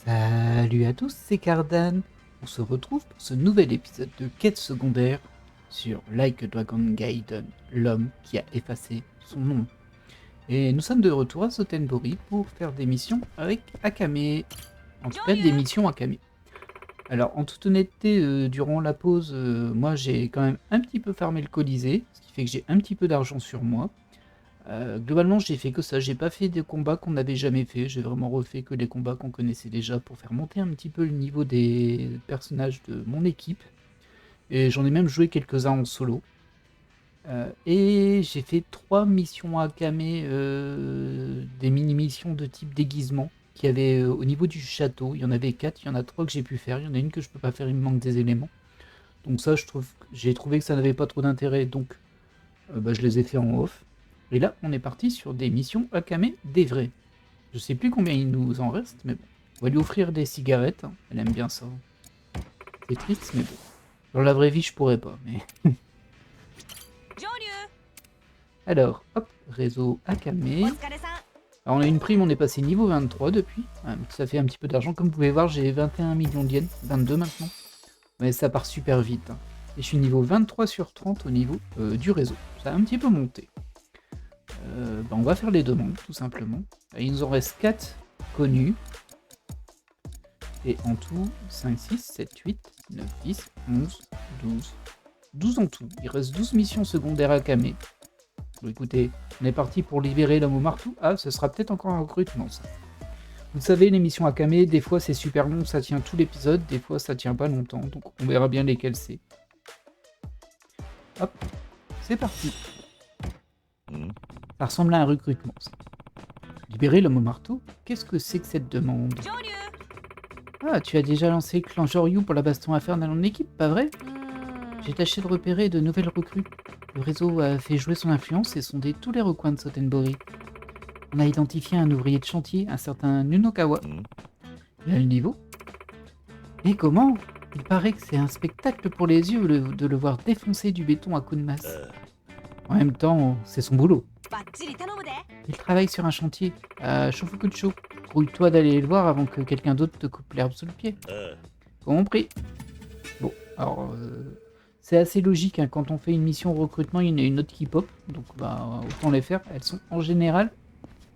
Salut à tous, c'est Cardan. On se retrouve pour ce nouvel épisode de quête secondaire sur Like a Dragon Gaiden, l'homme qui a effacé son nom. Et nous sommes de retour à Sotenbori pour faire des missions avec Akame. En tout cas, des missions Akame. Alors, en toute honnêteté, durant la pause, moi j'ai quand même un petit peu farmé le Colisée, ce qui fait que j'ai un petit peu d'argent sur moi. Globalement, j'ai fait que ça, j'ai pas fait des combats qu'on n'avait jamais fait, j'ai vraiment refait que les combats qu'on connaissait déjà pour faire monter un petit peu le niveau des personnages de mon équipe. Et j'en ai même joué quelques-uns en solo. Et j'ai fait 3 missions Akame, des mini-missions de type déguisement, qu'il y avait au niveau du château. Il y en avait 4, il y en a 3 que j'ai pu faire, il y en a une que je peux pas faire, il me manque des éléments. Donc ça, j'ai trouvé que ça n'avait pas trop d'intérêt, donc je les ai fait en off. Et là, on est parti sur des missions Akame des vrais. Je sais plus combien il nous en reste, mais bon. On va lui offrir des cigarettes, hein. Elle aime bien ça. C'est triste, mais bon. Dans la vraie vie, je pourrais pas, mais... Alors, hop, réseau Akame. Alors, on a une prime, on est passé niveau 23 depuis. Ça fait un petit peu d'argent. Comme vous pouvez voir, j'ai 21 millions de yens, 22 maintenant. Mais ça part super vite, hein. Et je suis niveau 23 sur 30 au niveau du réseau. Ça a un petit peu monté. On va faire les demandes, tout simplement. Il nous en reste 4 connus. Et en tout, 5, 6, 7, 8, 9, 10, 11, 12. 12 en tout. Il reste 12 missions secondaires à Akame. Bon, écoutez, on est parti pour libérer l'homme au marteau. Ah, ce sera peut-être encore un recrutement, ça. Vous savez, les missions Akame, des fois c'est super long, ça tient tout l'épisode, des fois ça tient pas longtemps, donc on verra bien lesquels c'est. Hop, c'est parti. Ça ressemble à un recrutement, ça. Libérer l'homme au marteau? Qu'est-ce que c'est que cette demande? Ah, tu as déjà lancé le clan Joryu pour la baston à faire dans mon équipe, pas vrai? J'ai tâché de repérer de nouvelles recrues. Le réseau a fait jouer son influence et sondé tous les recoins de Sotenbori. On a identifié un ouvrier de chantier, un certain Nunokawa. Il a le niveau. Et comment? Il paraît que c'est un spectacle pour les yeux de le voir défoncer du béton à coups de masse. En même temps, c'est son boulot. Il travaille sur un chantier à Shofukucho. Grouille-toi d'aller le voir avant que quelqu'un d'autre te coupe l'herbe sous le pied. Compris. Bon, alors, c'est assez logique, hein. Quand on fait une mission recrutement, il y en a une autre qui pop, donc autant les faire. Elles sont en général,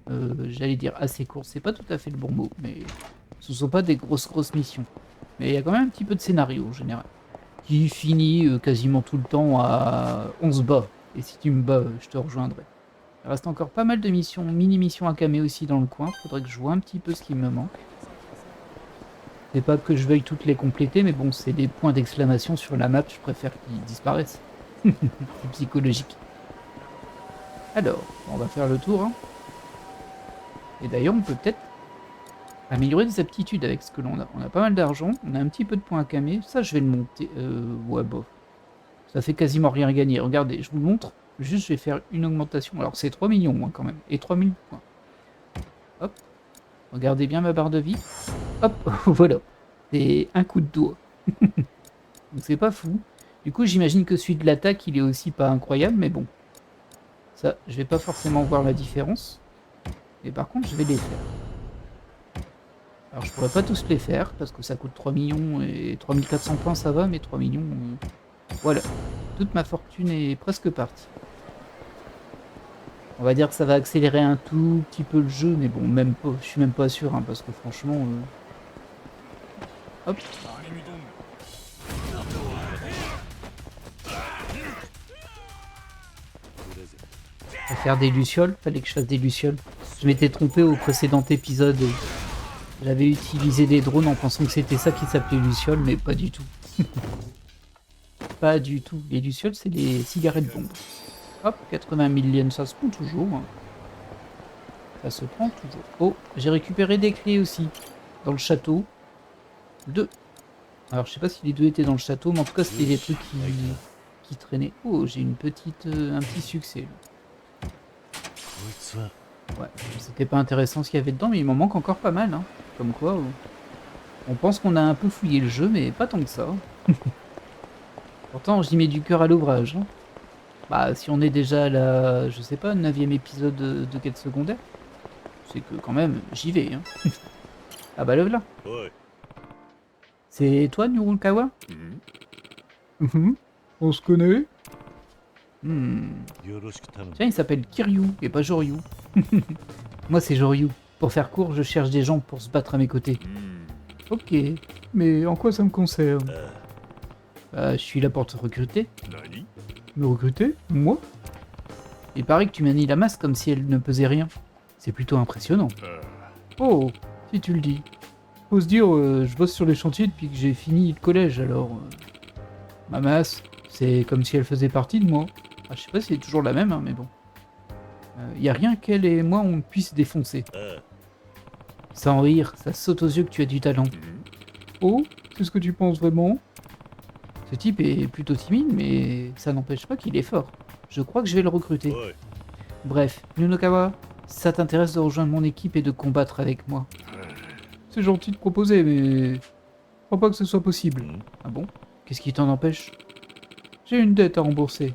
j'allais dire assez courtes, c'est pas tout à fait le bon mot, mais ce sont pas des grosses missions. Mais il y a quand même un petit peu de scénario en général, qui finit quasiment tout le temps à on se bat, et si tu me bats, je te rejoindrai. Il reste encore pas mal de missions, mini-missions Akame aussi dans le coin, faudrait que je vois un petit peu ce qui me manque. C'est pas que je veuille toutes les compléter, mais bon, c'est des points d'exclamation sur la map, je préfère qu'ils disparaissent. C'est psychologique. Alors, on va faire le tour, hein. Et d'ailleurs, on peut peut-être améliorer des aptitudes avec ce que l'on a. On a pas mal d'argent, on a un petit peu de points Akame, ça je vais le monter. Ouais, bof. Ça fait quasiment rien gagner. Regardez, je vous le montre. Juste, je vais faire une augmentation. Alors, c'est 3 millions, hein, quand même. Et 3000 points. Hop. Regardez bien ma barre de vie. Hop, voilà. C'est un coup de doigt. Donc c'est pas fou. Du coup, j'imagine que celui de l'attaque, il est aussi pas incroyable, mais bon. Ça, je vais pas forcément voir la différence. Mais par contre, je vais les faire. Alors, je pourrais pas tous les faire, parce que ça coûte 3 millions et 3400 points, ça va, mais 3 millions... Voilà. Toute ma fortune est presque partie. On va dire que ça va accélérer un tout petit peu le jeu, mais bon, même pas, je suis même pas sûr, hein, parce que franchement... Hop. À faire des lucioles, fallait que je fasse des lucioles. Je m'étais trompé au précédent épisode. J'avais utilisé des drones en pensant que c'était ça qui s'appelait lucioles, mais pas du tout. Pas du tout. Les lucioles, c'est les cigarettes bombes. Hop, 80 000 yens, ça se prend toujours, hein. Ça se prend toujours. Oh, j'ai récupéré des clés aussi. Dans le château. 2. Alors, je sais pas si les 2 étaient dans le château, mais en tout cas, c'était des trucs qui traînaient. Oh, j'ai une petite, un petit succès, là. Ouais, c'était pas intéressant ce qu'il y avait dedans, mais il m'en manque encore pas mal, hein. Comme quoi, on pense qu'on a un peu fouillé le jeu, mais pas tant que ça. Pourtant, j'y mets du cœur à l'ouvrage, hein. Bah, si on est déjà à la, je sais pas, 9e épisode de quête secondaire, c'est que quand même, j'y vais, hein. Ah bah le voilà. C'est toi, Nurukawa? On se connaît? Tiens, il s'appelle Kiryu et pas Joryu. Moi, c'est Joryu. Pour faire court, je cherche des gens pour se battre à mes côtés. Ok, mais en quoi ça me concerne? Je suis là pour te recruter. Me recruter? Moi? Il paraît que tu manies la masse comme si elle ne pesait rien. C'est plutôt impressionnant. Oh, si tu le dis. Faut se dire, je bosse sur les chantiers depuis que j'ai fini le collège, alors... ma masse, c'est comme si elle faisait partie de moi. Je sais pas si c'est toujours la même, hein, mais bon. Y a rien qu'elle et moi on puisse défoncer. Sans rire, ça saute aux yeux que tu as du talent. Oh, c'est ce que tu penses vraiment? Ce type est plutôt timide, mais ça n'empêche pas qu'il est fort. Je crois que je vais le recruter. Bref, Nunokawa, ça t'intéresse de rejoindre mon équipe et de combattre avec moi? C'est gentil de proposer, mais... je crois pas que ce soit possible. Ah bon? Qu'est-ce qui t'en empêche? J'ai une dette à rembourser.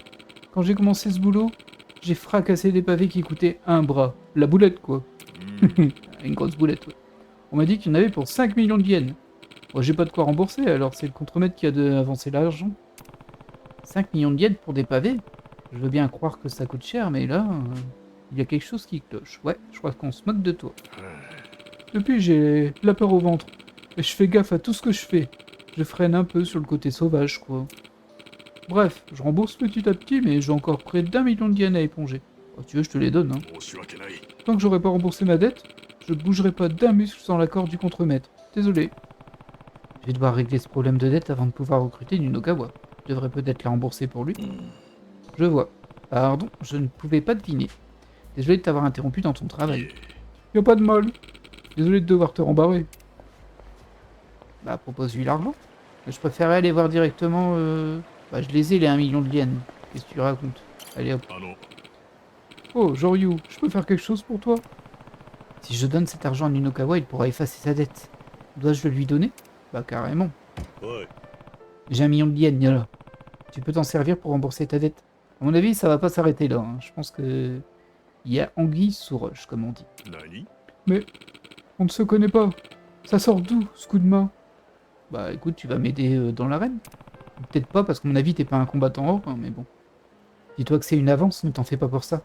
Quand j'ai commencé ce boulot, j'ai fracassé des pavés qui coûtaient un bras. La boulette, quoi. Une grosse boulette, ouais. On m'a dit qu'il y en avait pour 5 millions de yens. Moi, j'ai pas de quoi rembourser, alors c'est le contremaître qui a avancé l'argent. 5 millions de yens pour des pavés? Je veux bien croire que ça coûte cher, mais là, il y a quelque chose qui cloche. Ouais, je crois qu'on se moque de toi. Depuis, j'ai la peur au ventre. Et je fais gaffe à tout ce que je fais. Je freine un peu sur le côté sauvage, quoi. Bref, je rembourse petit à petit, mais j'ai encore près d'1 million de yens à éponger. Oh, tu veux, je te les donne, hein. Tant que j'aurai pas remboursé ma dette, je bougerai pas d'un muscle sans l'accord du contremaître. Désolé. Je vais devoir régler ce problème de dette avant de pouvoir recruter Nunokawa. Je devrais peut-être la rembourser pour lui. Je vois. Pardon, je ne pouvais pas deviner. Désolé de t'avoir interrompu dans ton travail. Y a pas de mal. Désolé de devoir te rembarrer. Bah, propose-lui l'argent. Je préférais aller voir directement... Bah, je les ai, les 1 million de yens. Qu'est-ce que tu racontes? Allez hop. Oh, Joryu, je peux faire quelque chose pour toi? Si je donne cet argent à Nunokawa, il pourra effacer sa dette. Dois-je le lui donner? Bah, carrément. J'ai 1 million de yens, là. Tu peux t'en servir pour rembourser ta dette. À mon avis, ça va pas s'arrêter là. Hein. Je pense que... il y a anguille sous roche, comme on dit. Mais... on ne se connaît pas. Ça sort d'où, ce coup de main? Bah, écoute, tu vas m'aider dans l'arène. Peut-être pas, parce que à mon avis, t'es pas un combattant or, hein, mais bon. Dis-toi que c'est une avance, ne t'en fais pas pour ça.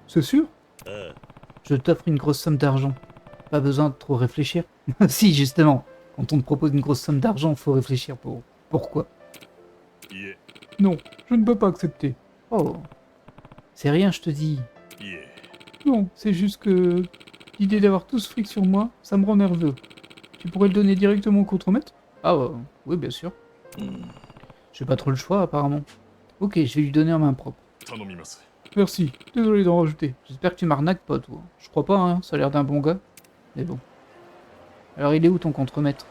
C'est sûr? Je t'offre une grosse somme d'argent. Pas besoin de trop réfléchir. Si, justement. Quand on te propose une grosse somme d'argent, faut réfléchir pour... pourquoi? Non, je ne peux pas accepter. Oh. C'est rien, je te dis. Non, c'est juste que... l'idée d'avoir tout ce fric sur moi, ça me rend nerveux. Tu pourrais le donner directement au contremaître? Ah oui, bien sûr. J'ai pas trop le choix, apparemment. Ok, je vais lui donner en main propre. Merci, désolé d'en rajouter. J'espère que tu m'arnaques pas, toi. Je crois pas, hein, ça a l'air d'un bon gars. Mais bon. Alors, il est où ton contremaître?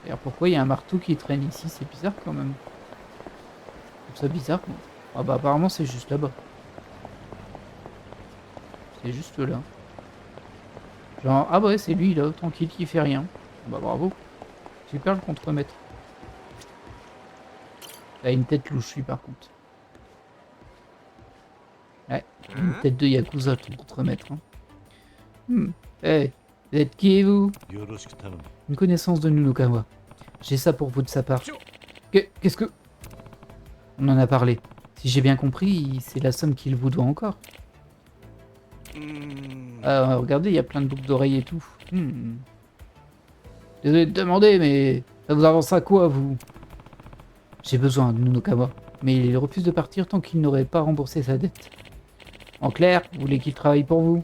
D'ailleurs, pourquoi il y a un marteau qui traîne ici? C'est bizarre, quand même. Je trouve ça bizarre, quoi. Ah bah, apparemment, c'est juste là-bas. C'est juste là. Genre, ah ouais, c'est lui, là, tranquille, qui fait rien. Bah, bravo. Super, le contremaître. Il a une tête louche, lui, par contre. Ouais, une tête de Yakuza, ton contremaître. Hein. Hey, vous êtes qui, vous? Une connaissance de Nunokawa. J'ai ça pour vous de sa part. Qu'est-ce que... On en a parlé. Si j'ai bien compris, c'est la somme qu'il vous doit encore. Regardez, il y a plein de boucles d'oreilles et tout. Désolé de demander, mais ça vous avance à quoi, vous? J'ai besoin de Nunokawa, mais il refuse de partir tant qu'il n'aurait pas remboursé sa dette. En clair, vous voulez qu'il travaille pour vous?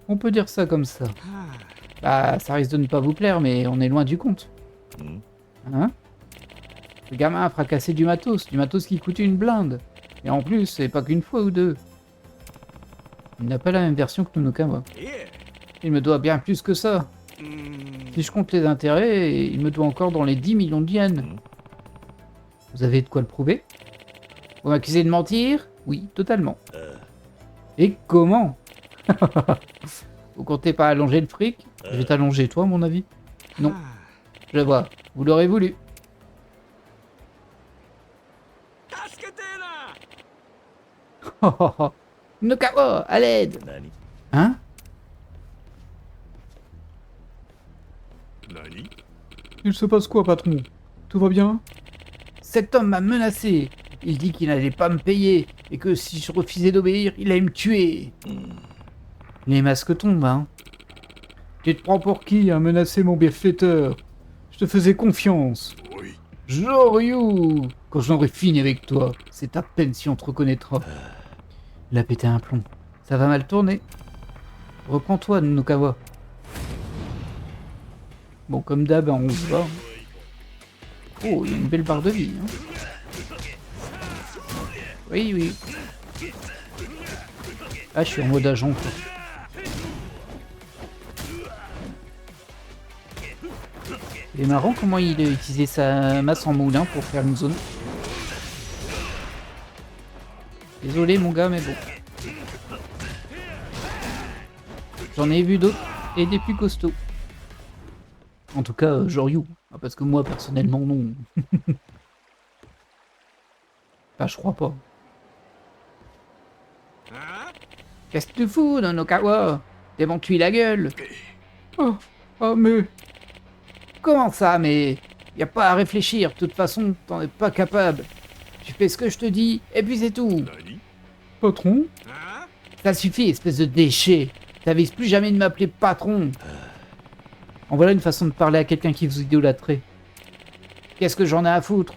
On peut dire ça comme ça. Bah, ça risque de ne pas vous plaire, mais on est loin du compte. Hein? Le gamin a fracassé du matos qui coûtait une blinde. Et en plus, c'est pas qu'une fois ou deux. Il n'a pas la même version que Nunokawa. Il me doit bien plus que ça. Si je compte les intérêts, il me doit encore dans les 10 millions de yens. Vous avez de quoi le prouver? Vous m'accusez de mentir? Oui, totalement. Et comment? Vous comptez pas allonger le fric? Je vais t'allonger, toi, à mon avis. Non. Je vois. Vous l'aurez voulu. Nunokawa, à l'aide! Hein? Il se passe quoi, patron? Tout va bien? Cet homme m'a menacé. Il dit qu'il n'allait pas me payer et que si je refusais d'obéir, il allait me tuer. Les masques tombent, hein. Tu te prends pour qui à menacer mon bienfaiteur? Je te faisais confiance. Joryu! Quand j'en aurai fini avec toi, c'est à peine si on te reconnaîtra. Il a pété un plomb. Ça va mal tourner. Reprends-toi, Nukawa. Bon, comme d'hab, on se bat. Oh, il y a une belle barre de vie. Hein. Oui, oui. Ah, je suis en mode agent, quoi. C'est marrant comment il a utilisé sa masse en moulin pour faire une zone. Désolé, mon gars, mais bon. J'en ai vu d'autres et des plus costauds. En tout cas, Joryu. Parce que moi, personnellement, non. Enfin, je crois pas. Qu'est-ce que tu fous, Nonokawa? T'es bon tuer la gueule. Oh, mais... Comment ça, mais... Y a pas à réfléchir, de toute façon, t'en es pas capable. Tu fais ce que je te dis, et puis c'est tout. Patron? Ça suffit, espèce de déchet. T'avises plus jamais de m'appeler patron. En voilà une façon de parler à quelqu'un qui vous idolâtrait. Qu'est-ce que j'en ai à foutre?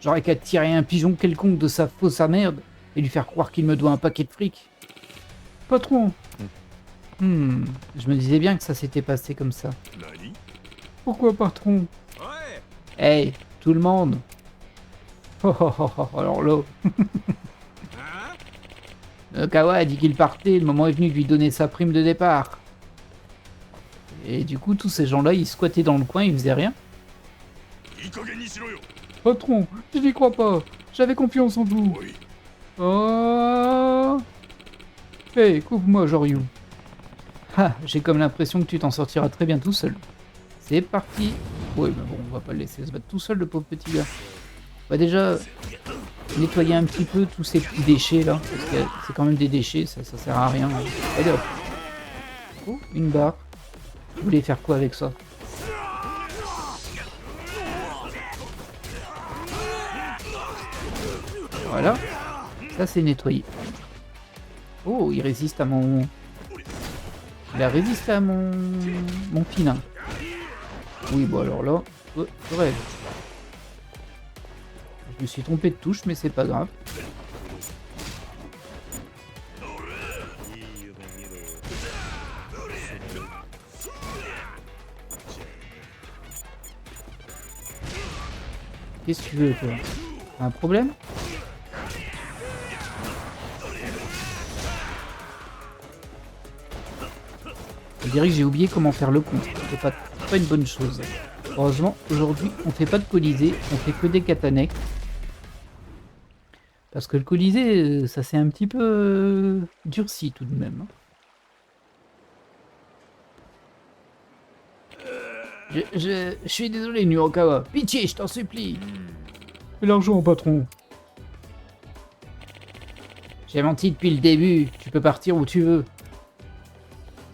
J'aurais qu'à tirer un pigeon quelconque de sa fausse à merde et lui faire croire qu'il me doit un paquet de fric. Patron? Je me disais bien que ça s'était passé comme ça. Pourquoi, patron? Hey, tout le monde. Alors là... Kawa a dit qu'il partait, le moment est venu de lui donner sa prime de départ. Et du coup, tous ces gens-là, ils squattaient dans le coin, ils faisaient rien. Patron, je n'y crois pas. J'avais confiance en vous. Oh... Hey, coupe-moi, Joryu. Ah, j'ai comme l'impression que tu t'en sortiras très bien tout seul. C'est parti. Oui, mais bon, on va pas le laisser se battre tout seul, le pauvre petit gars. On va déjà nettoyer un petit peu tous ces petits déchets là, parce que c'est quand même des déchets, ça sert à rien. Allez hop. Oh, une barre. Vous voulez faire quoi avec ça? Voilà. Ça c'est nettoyé. Oh, il résiste à mon... Il a résisté à mon filin. Oui, bon alors là... Oh, je rêve. Je me suis trompé de touche, mais c'est pas grave. Qu'est-ce que tu veux, toi? Un problème? Je dirais que j'ai oublié comment faire le compte. C'est pas une bonne chose. Heureusement, aujourd'hui, on fait pas de colisée, on fait que des katanek. Parce que le colisée, ça s'est un petit peu durci tout de même. Je suis désolé, Nuokawa. Pitié, je t'en supplie. Et l'argent, patron? J'ai menti depuis le début. Tu peux partir où tu veux.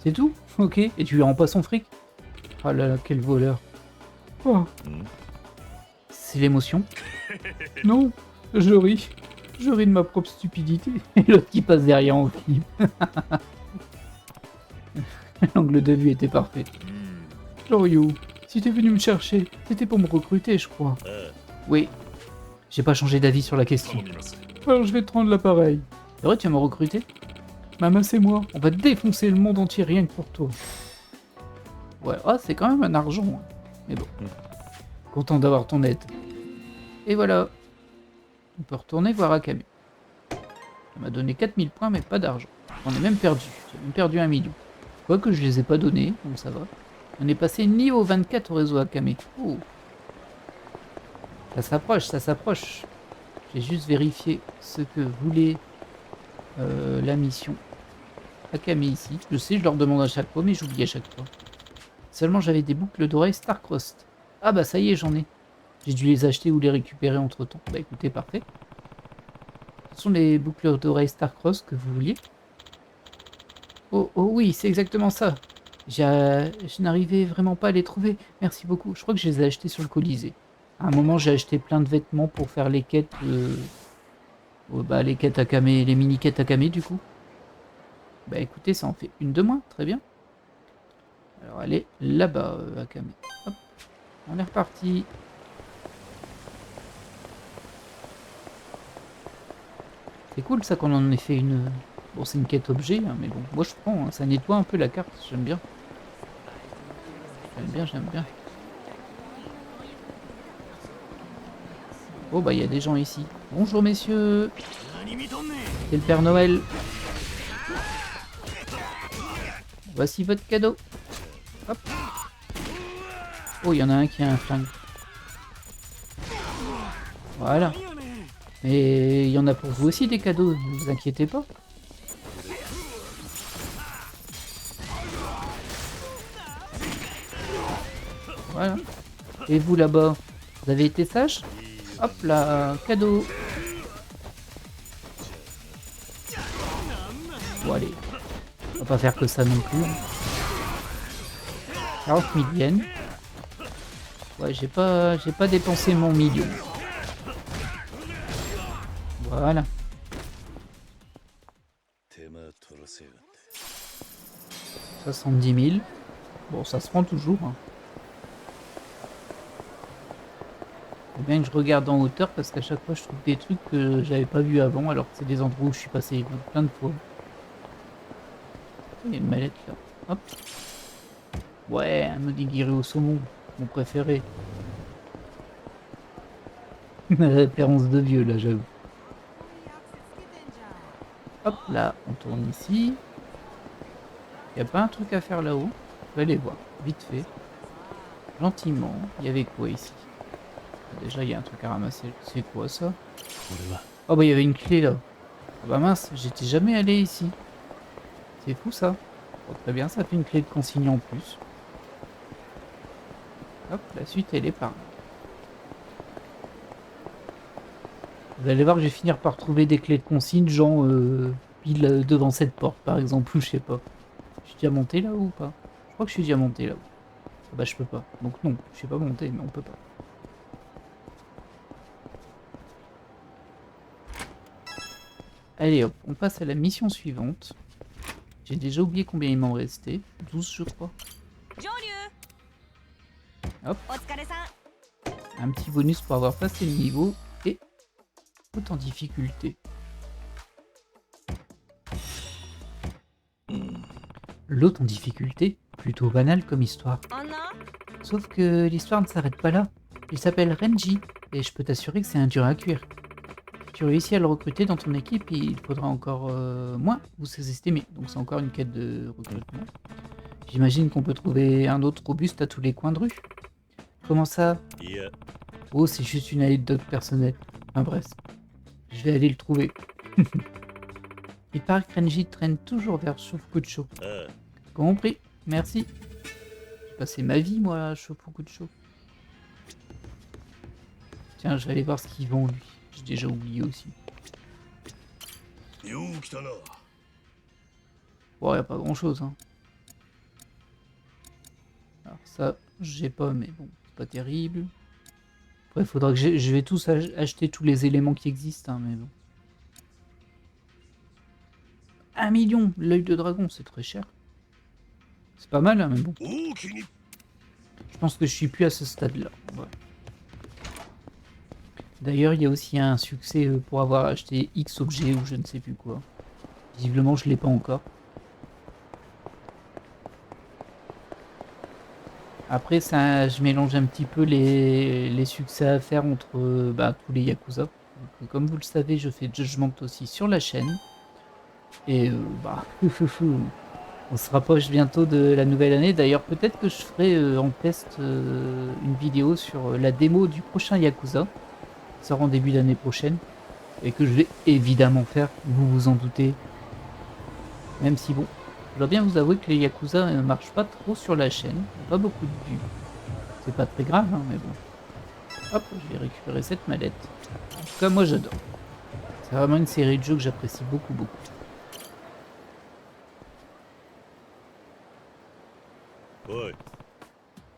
C'est tout? Ok. Et tu lui rends pas son fric? Oh là là, quel voleur. Oh. C'est l'émotion? Non, je ris. Je ris de ma propre stupidité. Et l'autre qui passe derrière en clip. L'angle de vue était parfait. Joryu, si t'es venu me chercher, c'était pour me recruter, je crois. Oui. J'ai pas changé d'avis sur la question. Alors je vais te rendre l'appareil. C'est vrai, tu vas me recruter? Maman, c'est moi. On va défoncer le monde entier rien que pour toi. Ouais, ah, c'est quand même un argent. Hein. Mais bon. Content d'avoir ton aide. Et voilà. On peut retourner voir Akame. Ça m'a donné 4000 points, mais pas d'argent. On est même perdu. J'ai même perdu 1 million. Quoique je les ai pas donnés, donc ça va. On est passé niveau 24 au réseau Akame. Oh. Ça s'approche, ça s'approche. J'ai juste vérifié ce que voulait la mission. Akame ici. Je sais, je leur demande à chaque fois, mais j'oublie à chaque fois. Seulement j'avais des boucles d'oreilles Starcrossed. Ah bah ça y est, j'en ai. J'ai dû les acheter ou les récupérer entre temps. Bah écoutez, parfait. Ce sont les boucles d'oreilles Starcrossed que vous vouliez. Oh, oh oui, c'est exactement ça. Je n'arrivais vraiment pas à les trouver. Merci beaucoup. Je crois que je les ai achetés sur le Colisée. À un moment, j'ai acheté plein de vêtements pour faire les quêtes... bah, les quêtes Akame, les mini-quêtes Akame, du coup. Bah écoutez, ça en fait une de moins. Très bien. Alors, allez là-bas, Akame. Hop, on est reparti. C'est cool ça qu'on en ait fait une... Bon, c'est une quête objet, hein, mais bon, moi je prends, hein, ça nettoie un peu la carte, j'aime bien. J'aime bien, j'aime bien. Oh bah il y a des gens ici. Bonjour messieurs. C'est le Père Noël. Voici votre cadeau. Hop. Oh, il y en a un qui a un flingue. Voilà. Mais il y en a pour vous aussi des cadeaux, ne vous inquiétez pas. Voilà. Et vous là-bas, vous avez été sage? Hop là, cadeau. Bon allez, on va pas faire que ça non plus. 40 000 yens. Ouais, j'ai pas dépensé mon million. Voilà. 70 000. Bon, ça se prend toujours. Hein. Faut bien que je regarde en hauteur parce qu'à chaque fois je trouve des trucs que j'avais pas vu avant alors que c'est des endroits où je suis passé plein de fois. Il y a une mallette là. Hop. Ouais, un onigiri au saumon, mon préféré. Référence de vieux là, j'avoue. Hop là, on tourne ici. Y a pas un truc à faire là-haut? Je vais aller voir, vite fait. Gentiment. Il y avait quoi ici? Déjà, il y a un truc à ramasser. C'est quoi ça? Oh bah il y avait une clé là. Ah bah mince, j'étais jamais allé ici. C'est fou ça. Bon, très bien, ça fait une clé de consigne en plus. Hop, la suite elle est par là. Vous allez voir que je vais finir par trouver des clés de consigne, genre pile devant cette porte par exemple, ou je sais pas. Je suis déjà monté là ou pas? Je crois que je suis déjà monté là-haut. Ah bah je peux pas. Donc non, je suis pas monté, mais on peut pas. Allez hop, on passe à la mission suivante. J'ai déjà oublié combien il m'en restait. 12 je crois. Hop. Un petit bonus pour avoir passé le niveau et tout en difficulté. L'autre en difficulté, plutôt banal comme histoire. Sauf que l'histoire ne s'arrête pas là. Il s'appelle Renji et je peux t'assurer que c'est un dur à cuire. Si tu réussis à le recruter dans ton équipe, il faudra encore moins vous sous-estimer. Donc c'est encore une quête de recrutement. J'imagine qu'on peut trouver un autre robuste à tous les coins de rue. Comment ça? Oh, c'est juste une anecdote personnelle. Enfin bref, je vais aller le trouver. Il paraît que Renji traîne toujours vers Shofukucho. Compris, merci. J'ai passé ma vie, moi, à Shofukucho. Tiens, je vais aller voir ce qu'ils vend, lui. J'ai déjà oublié aussi. Bon, y a pas grand-chose, hein. Alors ça, j'ai pas, mais bon, c'est pas terrible. Après, il faudra que je vais tous acheter tous les éléments qui existent, hein, mais bon. 1 million, l'œil de dragon, c'est très cher. C'est pas mal, hein, mais bon. Je pense que je suis plus à ce stade-là. Ouais. D'ailleurs, il y a aussi un succès pour avoir acheté X objets ou je ne sais plus quoi. Visiblement, je l'ai pas encore. Après, ça, je mélange un petit peu les succès à faire entre tous les Yakuza. Donc, comme vous le savez, je fais Judgment aussi sur la chaîne. Et on se rapproche bientôt de la nouvelle année. D'ailleurs, peut-être que je ferai en test une vidéo sur la démo du prochain Yakuza, qui sort en début d'année prochaine, et que je vais évidemment faire, vous vous en doutez. Même si bon, je dois bien vous avouer que les Yakuza ne marchent pas trop sur la chaîne, pas beaucoup de vues. C'est pas très grave, hein, mais bon. Hop, je vais récupérer cette mallette. En tout cas, moi j'adore. C'est vraiment une série de jeux que j'apprécie beaucoup, beaucoup.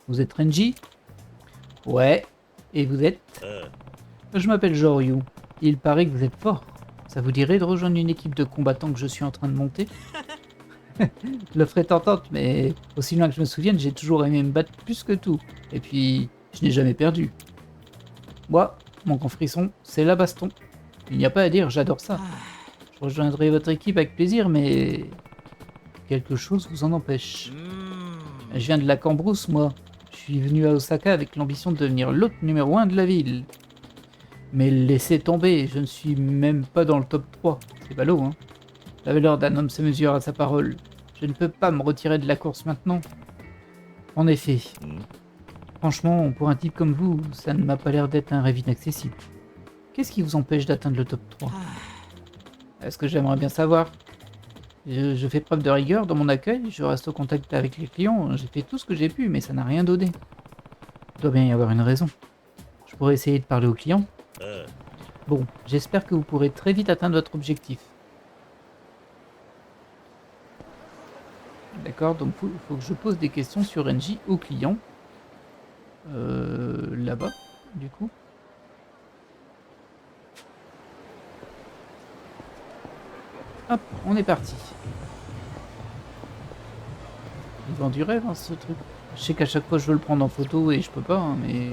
Vous êtes Renji? Ouais. Et vous êtes? Je m'appelle Joryu. Il paraît que vous êtes fort. Ça vous dirait de rejoindre une équipe de combattants que je suis en train de monter? L'offre est tentante, mais aussi loin que je me souvienne, j'ai toujours aimé me battre plus que tout. Et puis, je n'ai jamais perdu. Moi, mon grand frisson, c'est la baston. Il n'y a pas à dire, j'adore ça. Je rejoindrai votre équipe avec plaisir, mais... quelque chose vous en empêche. Je viens de la Cambrousse, moi. Je suis venu à Osaka avec l'ambition de devenir l'hôte numéro 1 de la ville. Mais laissez tomber, je ne suis même pas dans le top 3. C'est ballot, hein. La valeur d'un homme se mesure à sa parole. Je ne peux pas me retirer de la course maintenant. En effet. Franchement, pour un type comme vous, ça ne m'a pas l'air d'être un rêve inaccessible. Qu'est-ce qui vous empêche d'atteindre le top 3? Est-ce que j'aimerais bien savoir? Je fais preuve de rigueur dans mon accueil, je reste au contact avec les clients, j'ai fait tout ce que j'ai pu, mais ça n'a rien donné. Il doit bien y avoir une raison. Je pourrais essayer de parler aux clients. Bon, j'espère que vous pourrez très vite atteindre votre objectif. D'accord, donc faut que je pose des questions sur Renji aux clients. Là-bas, du coup. Hop, on est parti. Il vend du rêve, hein, ce truc. Je sais qu'à chaque fois je veux le prendre en photo et je peux pas, hein, mais...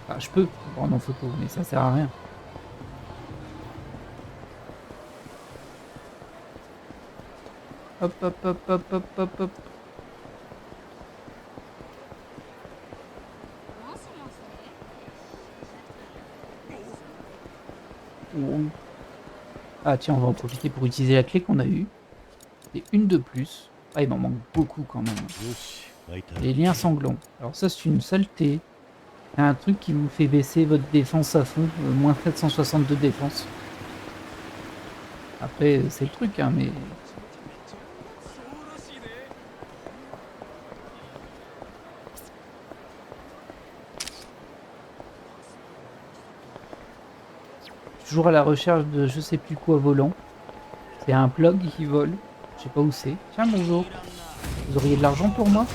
Enfin, je peux le prendre en photo, mais ça sert à rien. Hop, hop, hop, hop, hop, hop, hop. Ah tiens, on va en profiter pour utiliser la clé qu'on a eue. Et une de plus. Ah, il m'en manque beaucoup quand même. Les liens sanglants. Alors ça, c'est une saleté. C'est un truc qui vous fait baisser votre défense à fond. Moins 760 de défense. Après, c'est le truc, hein, mais... toujours à la recherche de je sais plus quoi volant. C'est un plug qui vole. Je sais pas où c'est. Tiens, bonjour. Vous auriez de l'argent pour moi?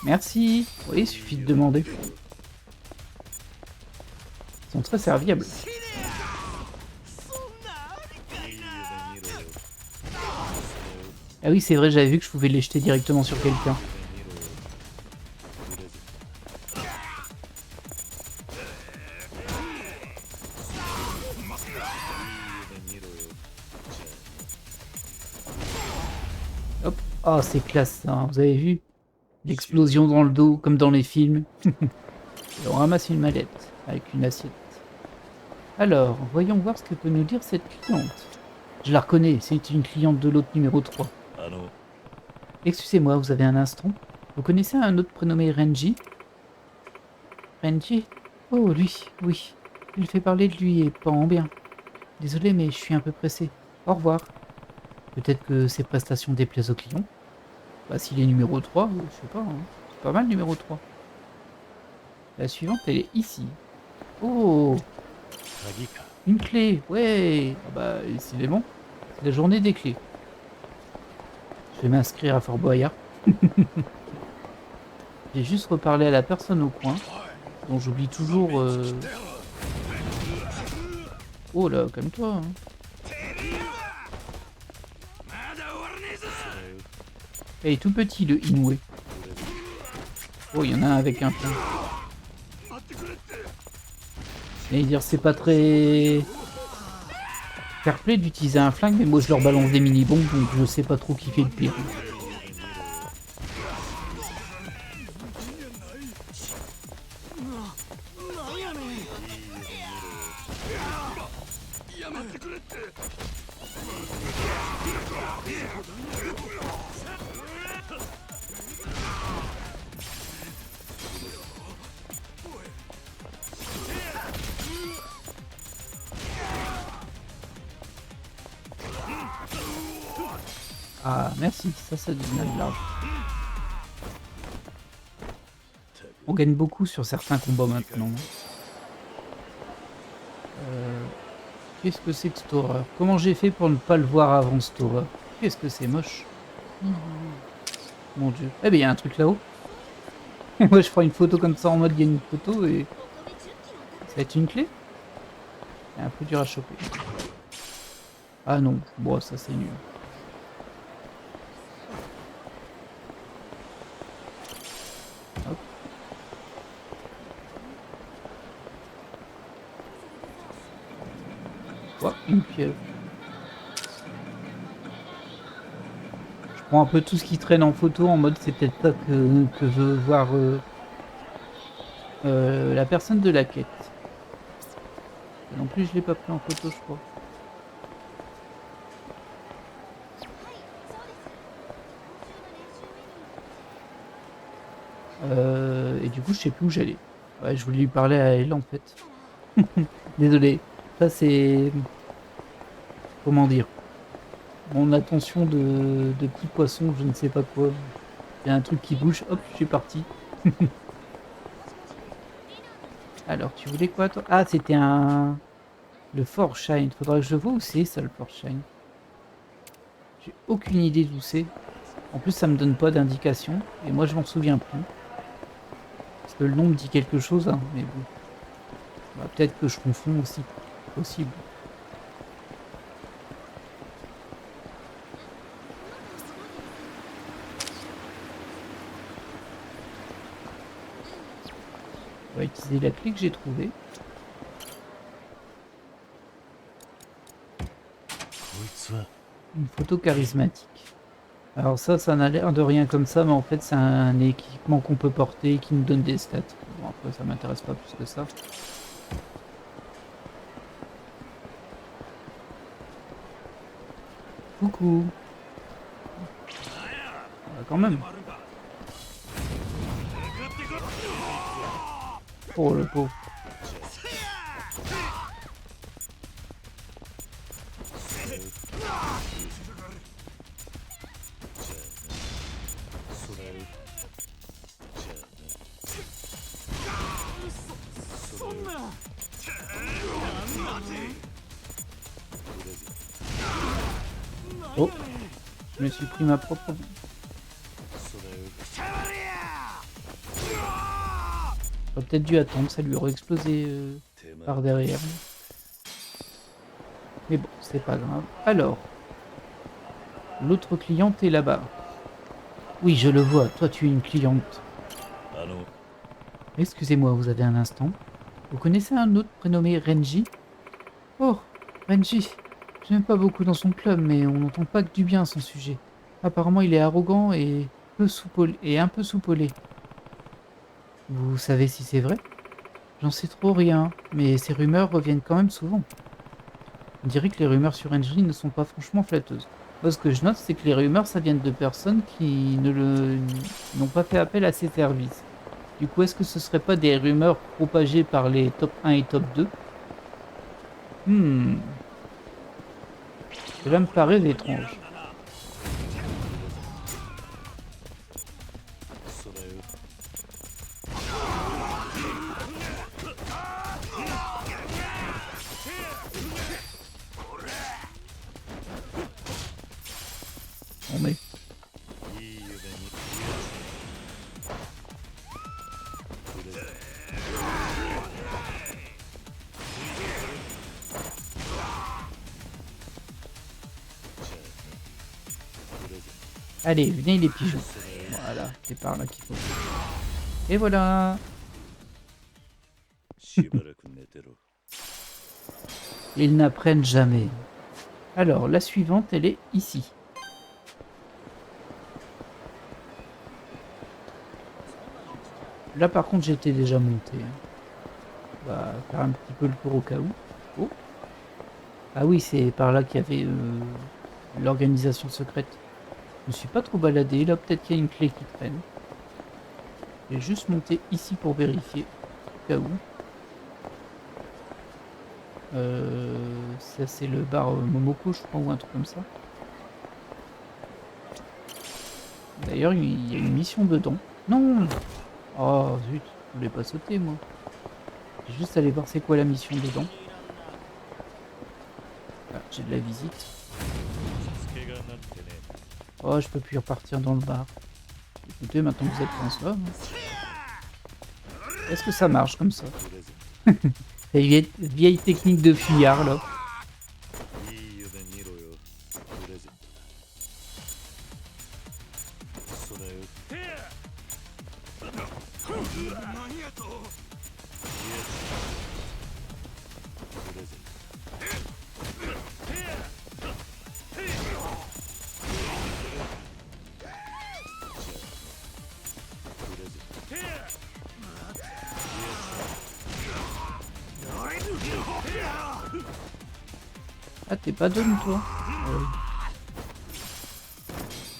Merci. Oui, il suffit de demander. Ils sont très serviables. Ah oui, c'est vrai, j'avais vu que je pouvais les jeter directement sur quelqu'un. Hop. Oh, c'est classe ça, hein. Vous avez vu? L'explosion dans le dos, comme dans les films. Et on ramasse une mallette avec une assiette. Alors, voyons voir ce que peut nous dire cette cliente. Je la reconnais, c'est une cliente de l'hôte numéro 3. Excusez-moi, vous avez un instant? Vous connaissez un autre prénommé Renji? Renji? Oh, lui, oui. Il fait parler de lui et pas en bien. Désolé, mais je suis un peu pressé. Au revoir. Peut-être que ses prestations déplaisent aux clients? Bah, s'il est numéro 3, je sais pas, hein. C'est pas mal numéro 3. La suivante, elle est ici. Oh! Une clé, ouais! Ah bah, décidément, c'est la journée des clés. Je vais m'inscrire à Fort Boyard. J'ai juste reparlé à la personne au coin, dont j'oublie toujours... Oh là, calme-toi, hein. Il est tout petit, le Inoue. Oh, il y en a un avec un flingue. Et dire, c'est pas très... fair play d'utiliser un flingue, mais moi je leur balance des mini-bombes, donc je sais pas trop qui fait le pire. Ah, merci, ça donne de l'argent. On gagne beaucoup sur certains combats maintenant. Qu'est-ce que c'est que cette horreur? Comment j'ai fait pour ne pas le voir avant cette horreur? Qu'est-ce que c'est moche. Mon dieu. Eh ben il y a un truc là-haut. Moi je prends une photo comme ça en mode il y a une photo et... Ça va être une clé? C'est un peu dur à choper. Ah non, bon ça c'est nul. Hop. Oh, une pieuvre. Je prends un peu tout ce qui traîne en photo en mode c'est peut-être pas que veut voir la personne de la quête. Non plus je l'ai pas pris en photo je crois. Et du coup je sais plus où j'allais. Ouais je voulais lui parler à elle en fait. Désolé. Ça c'est... Comment dire? Mon attention de petit poisson, je ne sais pas quoi. Il y a un truc qui bouge, hop, je suis parti. Alors, tu voulais quoi, toi? Ah, c'était un... Le Fort Shine. Faudrait que je vois où c'est, ça, le Fort Shine. J'ai aucune idée d'où c'est. En plus, ça me donne pas d'indication. Et moi, je m'en souviens plus. Parce que le nom me dit quelque chose, hein, mais bon. Bah, peut-être que je confonds aussi. Possible. On va utiliser la clé que j'ai trouvée. Une photo charismatique. Alors ça n'a l'air de rien comme ça, mais en fait c'est un équipement qu'on peut porter qui nous donne des stats. Bon après ça m'intéresse pas plus que ça. Coucou. Ah, quand même. Oh le pauvre. Oh, je me suis pris ma propre... J'aurais peut-être dû attendre, ça lui aurait explosé par derrière. Mais bon, c'est pas grave. Alors, l'autre cliente est là-bas. Oui, je le vois, toi tu es une cliente. Excusez-moi, vous avez un instant. Vous connaissez un autre prénommé Renji? Oh, Renji. Je n'aime pas beaucoup dans son club, mais on n'entend pas que du bien à son sujet. Apparemment, il est arrogant et un peu soupolé. Vous savez si c'est vrai? J'en sais trop rien, mais ces rumeurs reviennent quand même souvent. On dirait que les rumeurs sur Renji ne sont pas franchement flatteuses. Moi, ce que je note, c'est que les rumeurs, ça vient de personnes qui n'ont pas fait appel à ses services. Du coup, est-ce que ce serait pas des rumeurs propagées par les top 1 et top 2? Cela me paraît étrange. Bon, mais... Allez, venez les pigeons. Voilà, c'est par là qu'il faut. Et voilà. Ils n'apprennent jamais. Alors, la suivante, elle est ici. Là, par contre, j'étais déjà monté. On va faire un petit peu le tour au cas où. Oh. Ah oui, c'est par là qu'il y avait l'organisation secrète. Je me suis pas trop baladé. Là, peut-être qu'il y a une clé qui traîne. J'ai juste monté ici pour vérifier. Au cas où. Ça, c'est le bar Momoko, je crois, ou un truc comme ça. D'ailleurs, il y a une mission dedans. Non! Oh zut, je voulais pas sauter moi. J'ai juste aller voir c'est quoi la mission dedans. Ah, j'ai de la visite. Oh, je peux plus repartir dans le bar. Écoutez, maintenant que vous êtes François. Est-ce que ça marche comme ça? C'est une vieille technique de fuyard, là. Ah, t'es pas donne, toi.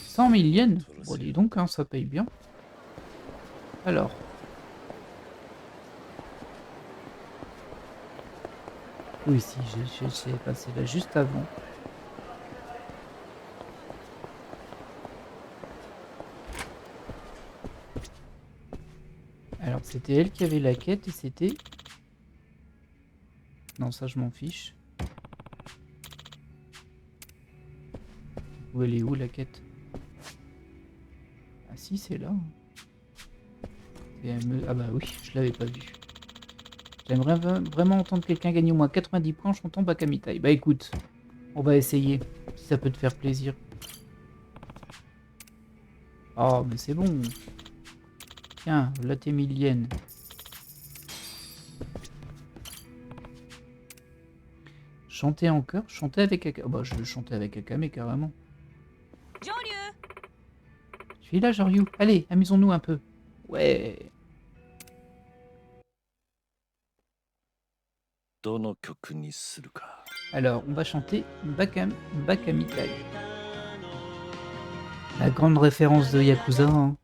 100 000 yens. Bon, dis donc, hein, ça paye bien. Alors. Oui, si, j'ai passé là juste avant. Alors, c'était elle qui avait la quête et c'était... Non, ça, je m'en fiche. Où elle est où, la quête? Ah si, c'est là. Ah bah oui, je l'avais pas vu. J'aimerais vraiment entendre quelqu'un gagner au moins 90 points en chantant Bakamitai. Bah écoute, on va essayer, si ça peut te faire plaisir. Oh, mais c'est bon. Tiens, là t'es millienne. Chanter en chœur, chanter avec Akame. Oh bah je vais chanter avec Akame carrément. Je suis là, Joryu. Allez, amusons-nous un peu. Ouais. Alors, on va chanter Bakamitai. La grande référence de Yakuza. Hein.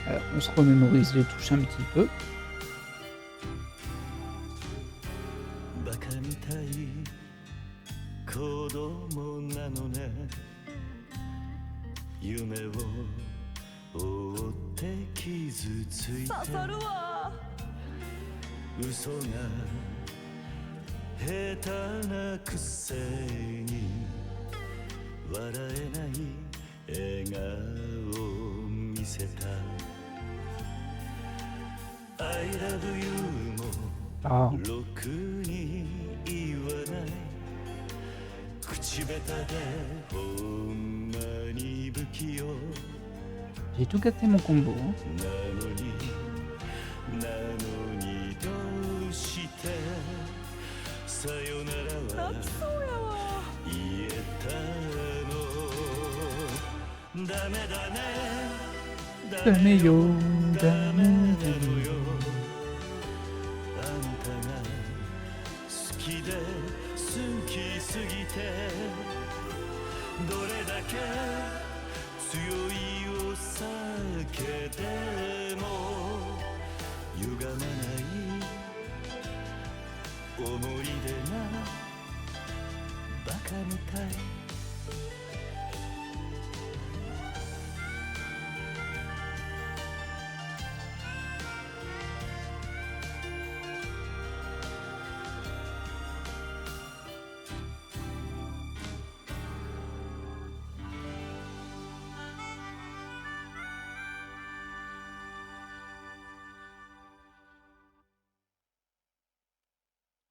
Alors, on se remémorise les touches un petit peu. Ah. J'ai tout gâté mon combo. Hein.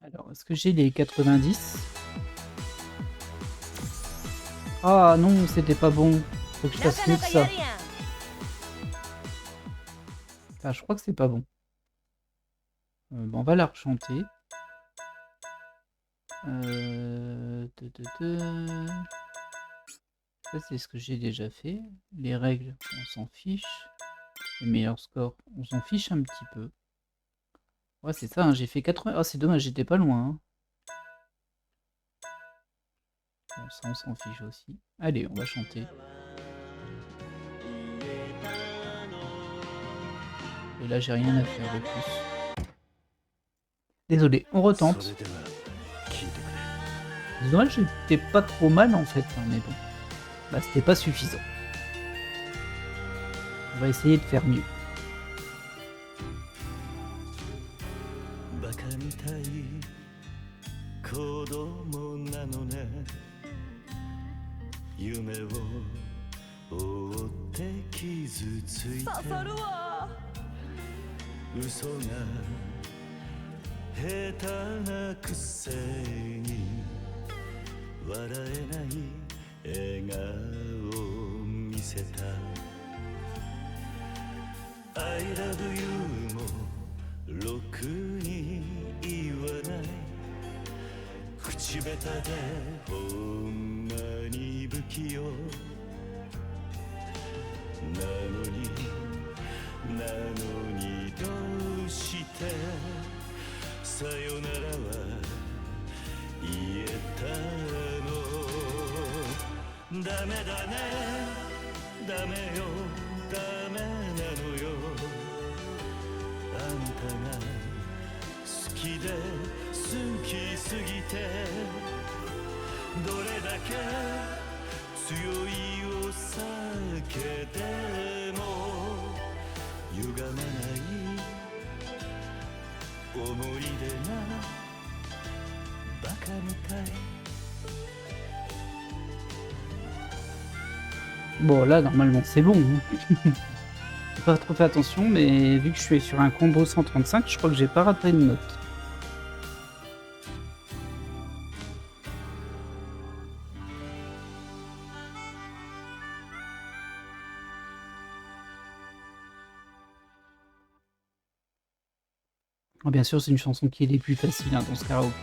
Alors, est-ce que j'ai les 90? Ah non, c'était pas bon. Faut que je fasse mieux que ça. Ah, je crois que c'est pas bon. Bon, on va la rechanter. Ça, c'est ce que j'ai déjà fait. Les règles, on s'en fiche. Les meilleurs scores, on s'en fiche un petit peu. Ouais, c'est ça, hein, j'ai fait 80... Oh, c'est dommage, j'étais pas loin. Hein. Bon, ça, on s'en fiche aussi. Allez, on va chanter. Et là, j'ai rien à faire de plus. Désolé, on retente. C'est dommage, j'étais pas trop mal en fait, hein, mais bon. Bah, c'était pas suffisant. On va essayer de faire mieux. 傷ついて刺さるわ嘘が下手なくせに笑えない笑顔を見せた I love you もろくに言わない口下手でほんまに不器用なのにどうしてさよならは言えたのダメだねダメよダメなのよあんたが好きで好きすぎてどれだけ強いお酒でも歪まない思い出がバカみたい Bon, là, normalement, c'est bon. Hein. J'ai pas trop fait attention, mais vu que je suis sur un combo 135, je crois que j'ai pas raté une note. Oh, bien sûr, c'est une chanson qui est les plus faciles hein, dans ce karaoké.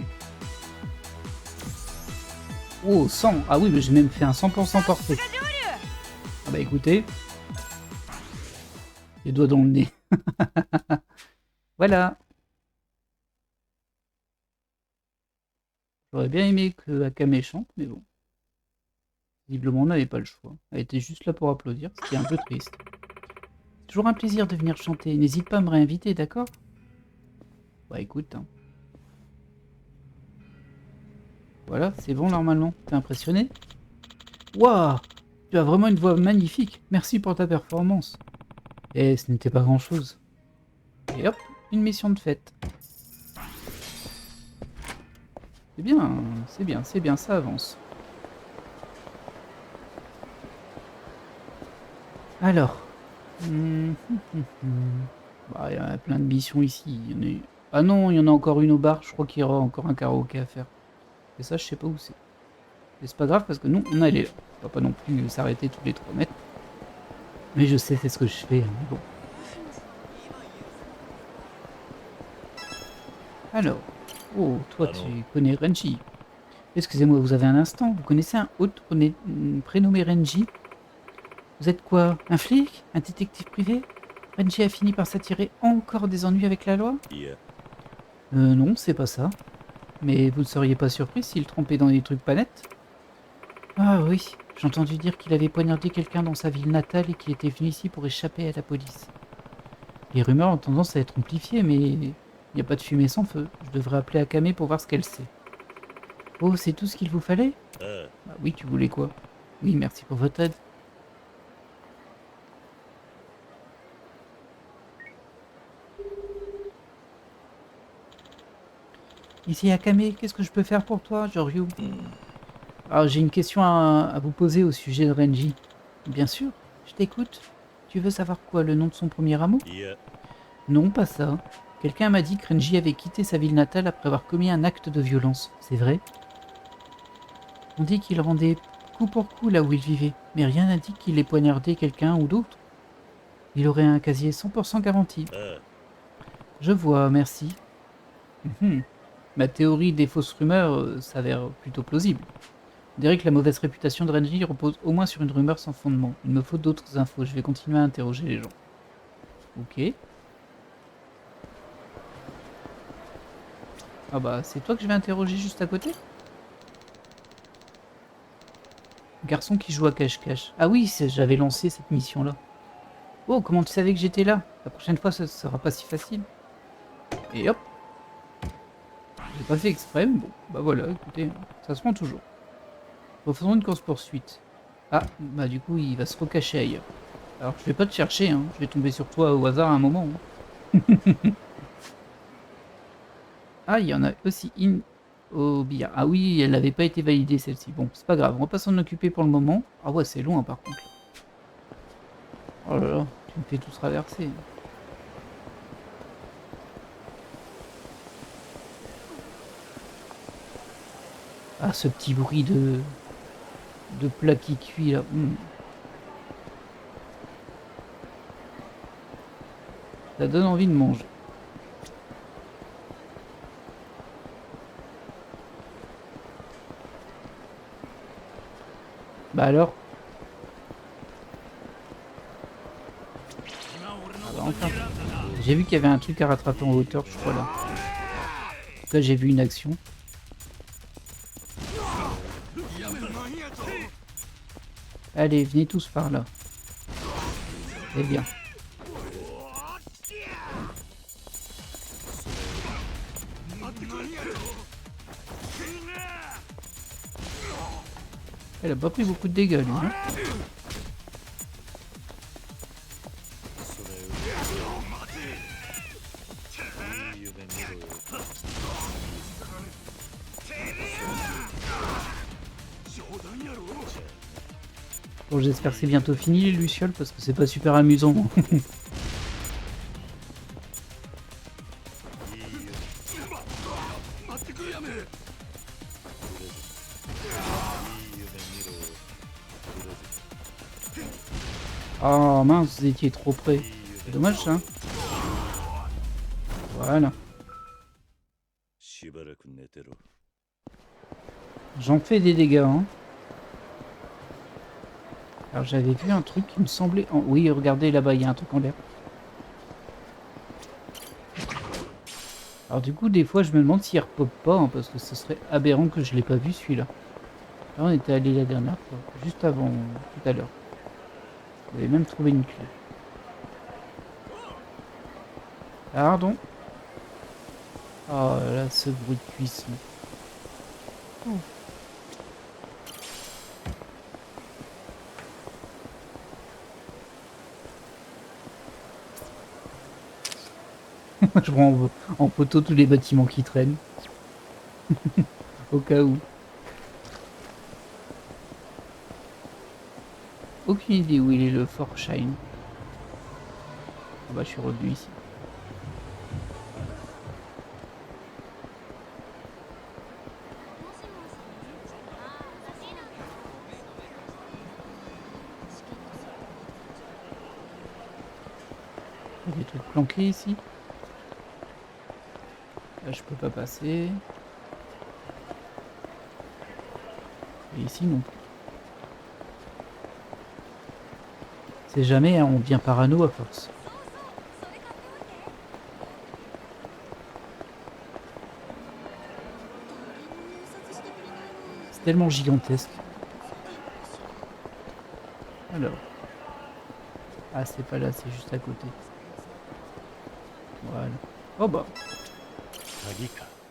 Oh, 100. Ah oui, mais j'ai même fait un 100% parfait. Ah bah écoutez, les doigts dans le nez. Voilà. J'aurais bien aimé que Akame chante, mais bon. Visiblement, on n'avait pas le choix. Elle était juste là pour applaudir, ce qui est un peu triste. C'est toujours un plaisir de venir chanter. N'hésite pas à me réinviter, d'accord? Bah écoute. Hein. Voilà, c'est bon normalement. T'es impressionné? Waouh! Tu as vraiment une voix magnifique. Merci pour ta performance. Et ce n'était pas grand-chose. Et hop, une mission de fête. C'est bien, c'est bien, c'est bien, ça avance. Alors. Bah, il y a plein de missions ici. Il y en a... Ah non, il y en a encore une au bar. Je crois qu'il y aura encore un karaoké à faire. Et ça, je sais pas où c'est. Mais c'est pas grave parce que nous, on allait là. On va pas non plus s'arrêter tous les 3 mètres. Mais je sais, c'est ce que je fais. Hein, bon. Alors. Oh, toi, tu connais Renji. Excusez-moi, vous avez un instant. Vous connaissez un hôte prénommé Renji? Vous êtes quoi? Un flic? Un détective privé? Renji a fini par s'attirer encore des ennuis avec la loi? Non, c'est pas ça. Mais vous ne seriez pas surpris s'il trompait dans des trucs pas nets? Ah oui, j'ai entendu dire qu'il avait poignardé quelqu'un dans sa ville natale et qu'il était venu ici pour échapper à la police. Les rumeurs ont tendance à être amplifiées, mais il n'y a pas de fumée sans feu. Je devrais appeler Akame pour voir ce qu'elle sait. Oh, c'est tout ce qu'il vous fallait? Bah oui, tu voulais quoi? Oui, merci pour votre aide. Ici Akame, qu'est-ce que je peux faire pour toi, Joryu? Alors j'ai une question à vous poser au sujet de Renji. Bien sûr, je t'écoute. Tu veux savoir quoi, le nom de son premier amour? Non, pas ça. Quelqu'un m'a dit que Renji avait quitté sa ville natale après avoir commis un acte de violence. C'est vrai? On dit qu'il rendait coup pour coup là où il vivait, mais rien n'indique qu'il ait poignardé quelqu'un ou d'autre. Il aurait un casier 100% garanti. Je vois, merci. Ma théorie des fausses rumeurs s'avère plutôt plausible. On dirait que la mauvaise réputation de Renji repose au moins sur une rumeur sans fondement. Il me faut d'autres infos, je vais continuer à interroger les gens. Ok. Ah bah, c'est toi que je vais interroger juste à côté? Garçon qui joue à cache-cache. Ah oui, j'avais lancé cette mission-là. Oh, comment tu savais que j'étais là? La prochaine fois, ce sera pas si facile. Et hop. J'ai pas fait exprès, mais bon, bah voilà, écoutez, ça se prend toujours. Refaisons une course-poursuite. Ah, bah du coup, il va se recacher ailleurs. Alors, je vais pas te chercher, hein. Je vais tomber sur toi au hasard à un moment. Hein. Ah, il y en a aussi une au billard. Ah oui, elle n'avait pas été validée celle-ci. Bon, c'est pas grave, on va pas s'en occuper pour le moment. Ah ouais, c'est loin par contre. Oh là là, tu me fais tous traverser. Ah, ce petit bruit de plat qui cuit là. Ça donne envie de manger. Bah alors? Ah bah enfin. J'ai vu qu'il y avait un truc à rattraper en hauteur, je crois là. En tout cas, j'ai vu une action. Allez, venez tous par là. C'est bien. Elle a pas pris beaucoup de dégâts, lui. Hein. Bon, j'espère que c'est bientôt fini les lucioles parce que c'est pas super amusant. Oh mince, vous étiez trop près. C'est dommage ça. Voilà. J'en fais des dégâts. Hein. Alors j'avais vu un truc qui me semblait... Oui, regardez là-bas, il y a un truc en l'air. Alors du coup, des fois, je me demande s'il repop pas, hein, parce que ce serait aberrant que je l'ai pas vu celui-là. Là, on était allé la dernière fois, juste avant, tout à l'heure. Vous avez même trouvé une clé. Pardon. Oh là, ce bruit de cuisson. Oh. Je prends en photo tous les bâtiments qui traînent. Au cas où. Aucune idée où il est le Fort Shine. Ah bah je suis revenu ici. Il y a des trucs planqués ici. Là je peux pas passer. Et ici non plus. C'est jamais, hein, on devient parano à force. C'est tellement gigantesque. Alors. Ah c'est pas là, c'est juste à côté. Voilà. Oh bah.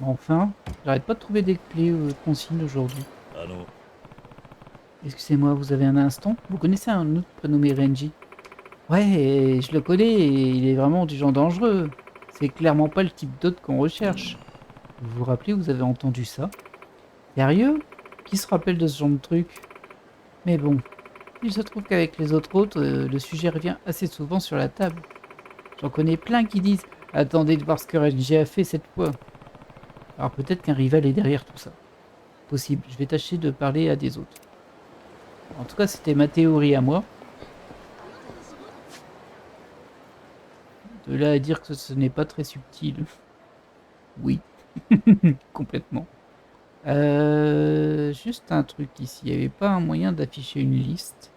Enfin, j'arrête pas de trouver des clés consignes aujourd'hui. Excusez-moi, vous avez un instant? Vous connaissez un autre prénommé Renji? Ouais, je le connais et il est vraiment du genre dangereux. C'est clairement pas le type d'hôte qu'on recherche. Vous vous rappelez, vous avez entendu ça? Sérieux? Qui se rappelle de ce genre de truc? Mais bon, il se trouve qu'avec les autres hôtes, le sujet revient assez souvent sur la table. J'en connais plein qui disent « Attendez de voir ce que Renji a fait cette fois ». Alors peut-être qu'un rival est derrière tout ça. Possible, je vais tâcher de parler à des autres. En tout cas, c'était ma théorie à moi. De là à dire que ce n'est pas très subtil. Oui, complètement. Juste un truc ici. Il n'y avait pas un moyen d'afficher une liste.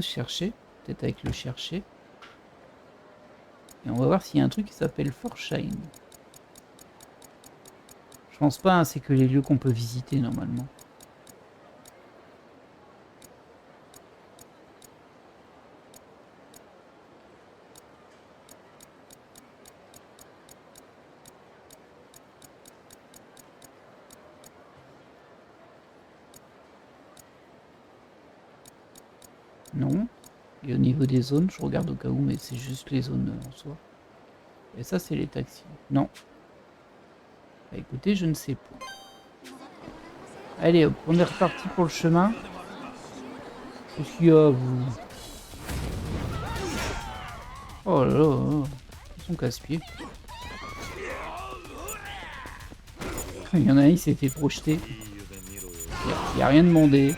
Chercher. Peut-être avec le chercher. Et on va voir s'il y a un truc qui s'appelle Fort Shine. Je pense pas, hein, c'est que les lieux qu'on peut visiter normalement. Non. Et au niveau des zones, je regarde au cas où, mais c'est juste les zones en soi. Et ça, c'est les taxis. Non. Bah, écoutez, je ne sais pas. Allez hop, on est reparti pour le chemin. Qu'est-ce qu'il y a, vous? Oh là là, là. Son casse-pied. Il y en a un, il s'est fait projeter. Il a rien demandé.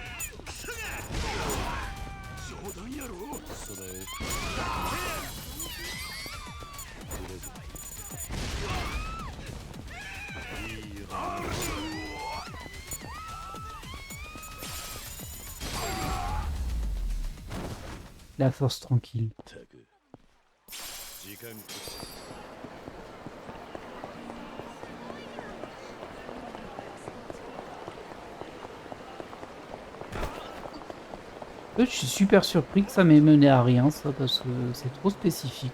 La force tranquille. Je suis super surpris que ça m'ait mené à rien, ça, parce que c'est trop spécifique.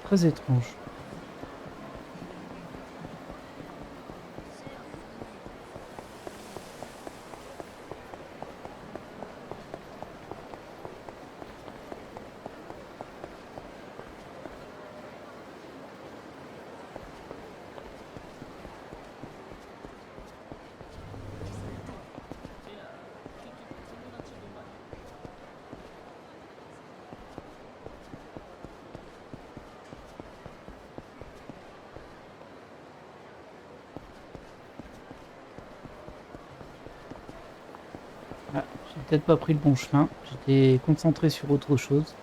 Très étrange. Ah, j'ai peut-être pas pris le bon chemin. J'étais concentré sur autre chose.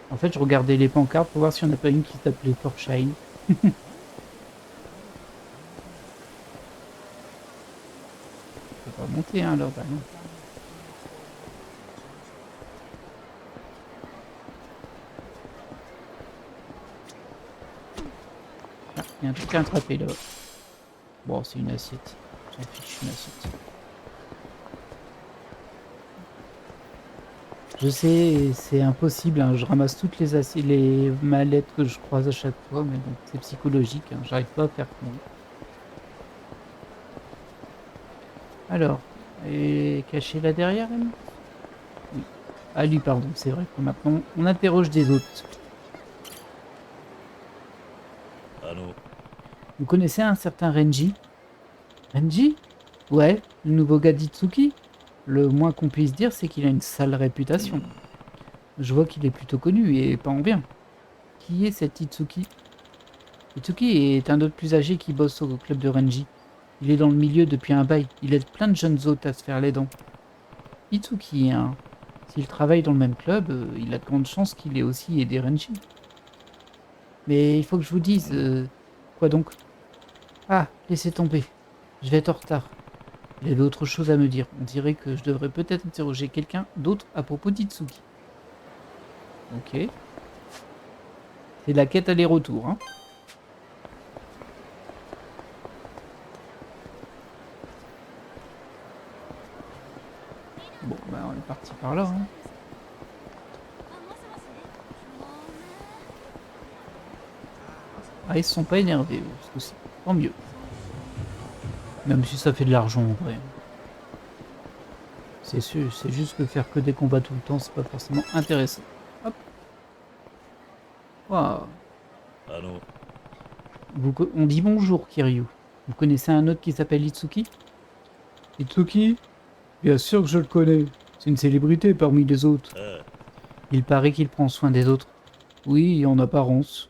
En fait, je regardais les pancartes pour voir s'il n'y en a pas une qui s'appelait Fortshine. Je peux pas monter, hein, alors, bah non. Ah, il y a un truc à attraper là. Bon, c'est une assiette. J'en fiche, une assiette. Je sais, c'est impossible, hein. Je ramasse toutes les mallettes que je croise à chaque fois, mais bon, c'est psychologique, hein. J'arrive pas à faire mieux. Alors, et caché là derrière, elle? Oui. Ah lui, pardon, c'est vrai que maintenant, on interroge des autres. Vous connaissez un certain Renji? Renji? Ouais, le nouveau gars d'Itsuki. Le moins qu'on puisse dire, c'est qu'il a une sale réputation. Je vois qu'il est plutôt connu, et pas en bien. Qui est cet Itsuki? Itsuki est un autre plus âgé qui bosse au club de Renji. Il est dans le milieu depuis un bail. Il aide plein de jeunes hôtes à se faire les dents. Itsuki, hein. S'il travaille dans le même club, il a de grandes chances qu'il ait aussi aidé Renji. Mais il faut que je vous dise... Quoi donc? Ah, laissez tomber. Je vais être en retard. Il avait autre chose à me dire. On dirait que je devrais peut-être interroger quelqu'un d'autre à propos d'Itsuki. Ok. C'est la quête aller-retour, hein. Bon, bah on est parti par là, hein. Ah, ils se sont pas énervés, aussi. Tant mieux. Même si ça fait de l'argent, en vrai. C'est sûr, c'est juste que faire que des combats tout le temps, c'est pas forcément intéressant. Hop. Waouh. On dit bonjour, Kiryu. Vous connaissez un autre qui s'appelle Itsuki? Itsuki? Bien sûr que je le connais. C'est une célébrité parmi les autres. Il paraît qu'il prend soin des autres. Oui, en apparence.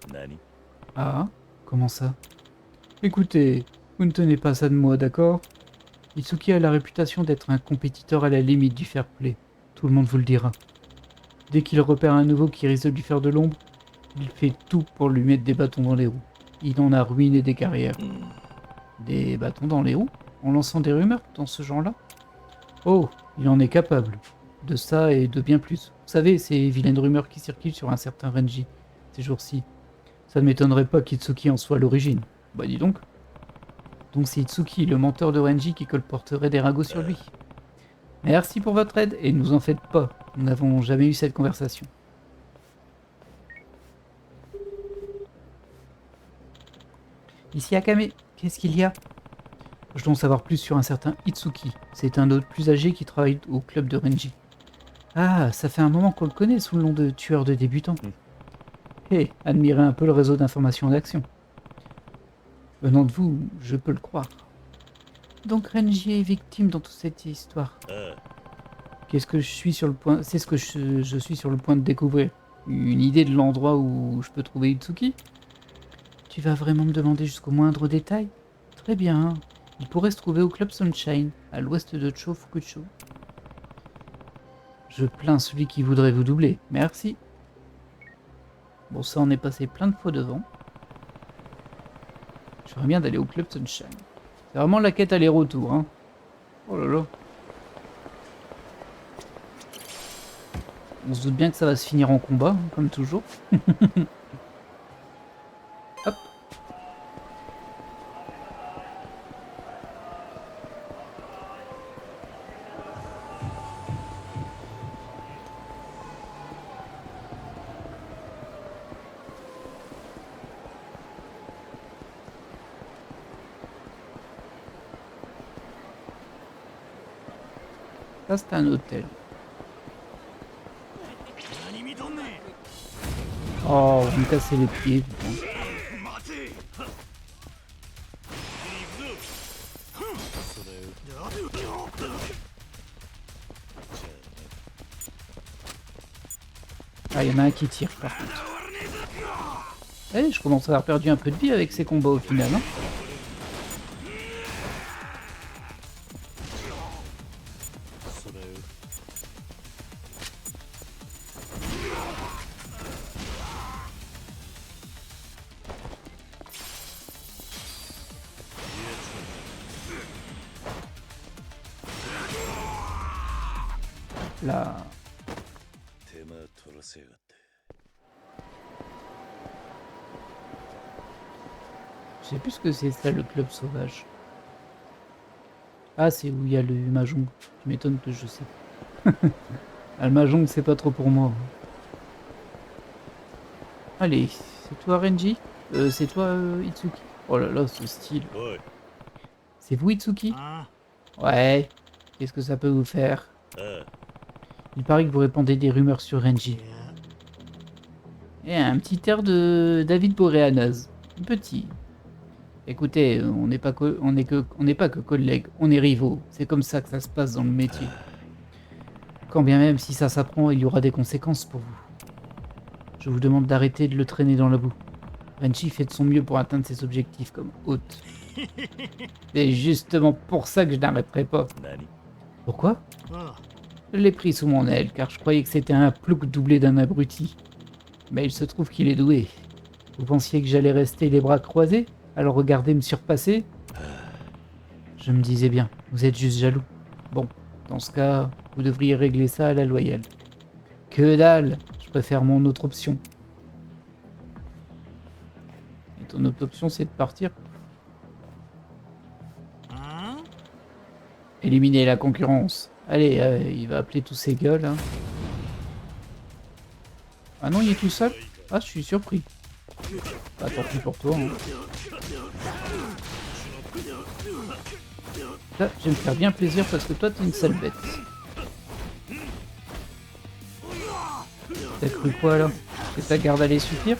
Ah, comment ça? Écoutez, vous ne tenez pas ça de moi, d'accord? Itsuki a la réputation d'être un compétiteur à la limite du fair play. Tout le monde vous le dira. Dès qu'il repère un nouveau qui risque de lui faire de l'ombre, il fait tout pour lui mettre des bâtons dans les roues. Il en a ruiné des carrières. Des bâtons dans les roues? En lançant des rumeurs dans ce genre-là? Oh, il en est capable. De ça et de bien plus. Vous savez, ces vilaines rumeurs qui circulent sur un certain Renji, ces jours-ci. Ça ne m'étonnerait pas qu'Itsuki en soit l'origine. Bah dis donc. Donc c'est Itsuki, le menteur de Renji, qui colporterait des ragots sur lui. Merci pour votre aide, et ne nous en faites pas. Nous n'avons jamais eu cette conversation. Ici Akame, qu'est-ce qu'il y a? Je dois en savoir plus sur un certain Itsuki. C'est un autre plus âgé qui travaille au club de Renji. Ah, ça fait un moment qu'on le connaît sous le nom de tueur de débutants. Hé, admirez un peu le réseau d'information d'action. Venant de vous, je peux le croire. Donc Renji est victime dans toute cette histoire. Qu'est-ce que je suis sur le point... C'est ce que je suis sur le point de découvrir. Une idée de l'endroit où je peux trouver Itsuki? Tu vas vraiment me demander jusqu'au moindre détail? Très bien. Il pourrait se trouver au Club Sunshine, à l'ouest de Chofukucho. Je plains celui qui voudrait vous doubler. Merci. Bon, ça, on est passé plein de fois devant. J'aimerais bien d'aller au Club Sunshine. C'est vraiment la quête aller-retour, hein. Oh là là. On se doute bien que ça va se finir en combat, hein, comme toujours. Hop. Ça, c'est un hôtel. 何見とんねん Oh, vous me cassez les pieds, putain. 待てそれ Ah, il y en a un qui tire, par contre. Eh, je commence à avoir perdu un peu de vie avec ces combats au final, hein. Là. 手間取らせやがって Je sais plus ce que c'est ça, le club sauvage. Ah, c'est où il y a le Mahjong. Tu m'étonnes que je sais. Ah, le Mahjong, c'est pas trop pour moi. Allez, c'est toi Renji? C'est toi Itsuki? Oh là là, ce style. おい C'est vous Itsuki? あ Ouais. Qu'est-ce que ça peut vous faire? あ Il paraît que vous répandez des rumeurs sur Renji. Et un petit air de David Boreanaz. Petit. Écoutez, on n'est pas que collègues, on est rivaux. C'est comme ça que ça se passe dans le métier. Quand bien même si ça s'apprend, il y aura des conséquences pour vous. Je vous demande d'arrêter de le traîner dans la boue. Renji fait de son mieux pour atteindre ses objectifs comme hôte. C'est justement pour ça que je n'arrêterai pas. 何 Pourquoi? あ Je l'ai pris sous mon aile, car je croyais que c'était un plouc doublé d'un abruti. Mais il se trouve qu'il est doué. Vous pensiez que j'allais rester les bras croisés, à le regarder me surpasser? Je me disais bien, vous êtes juste jaloux. Bon, dans ce cas, vous devriez régler ça à la loyale. Que dalle! Je préfère mon autre option. Et ton autre option, c'est de partir? あ Éliminer la concurrence. Allez, il va appeler tous ses gueules. Hein. Ah non, il est tout seul? Ah, je suis surpris. Bah, tant pis pour toi. Hein. Là, je vais me faire bien plaisir parce que toi, t'es une sale bête. T'as cru quoi, là? Que ta garde allait suffire?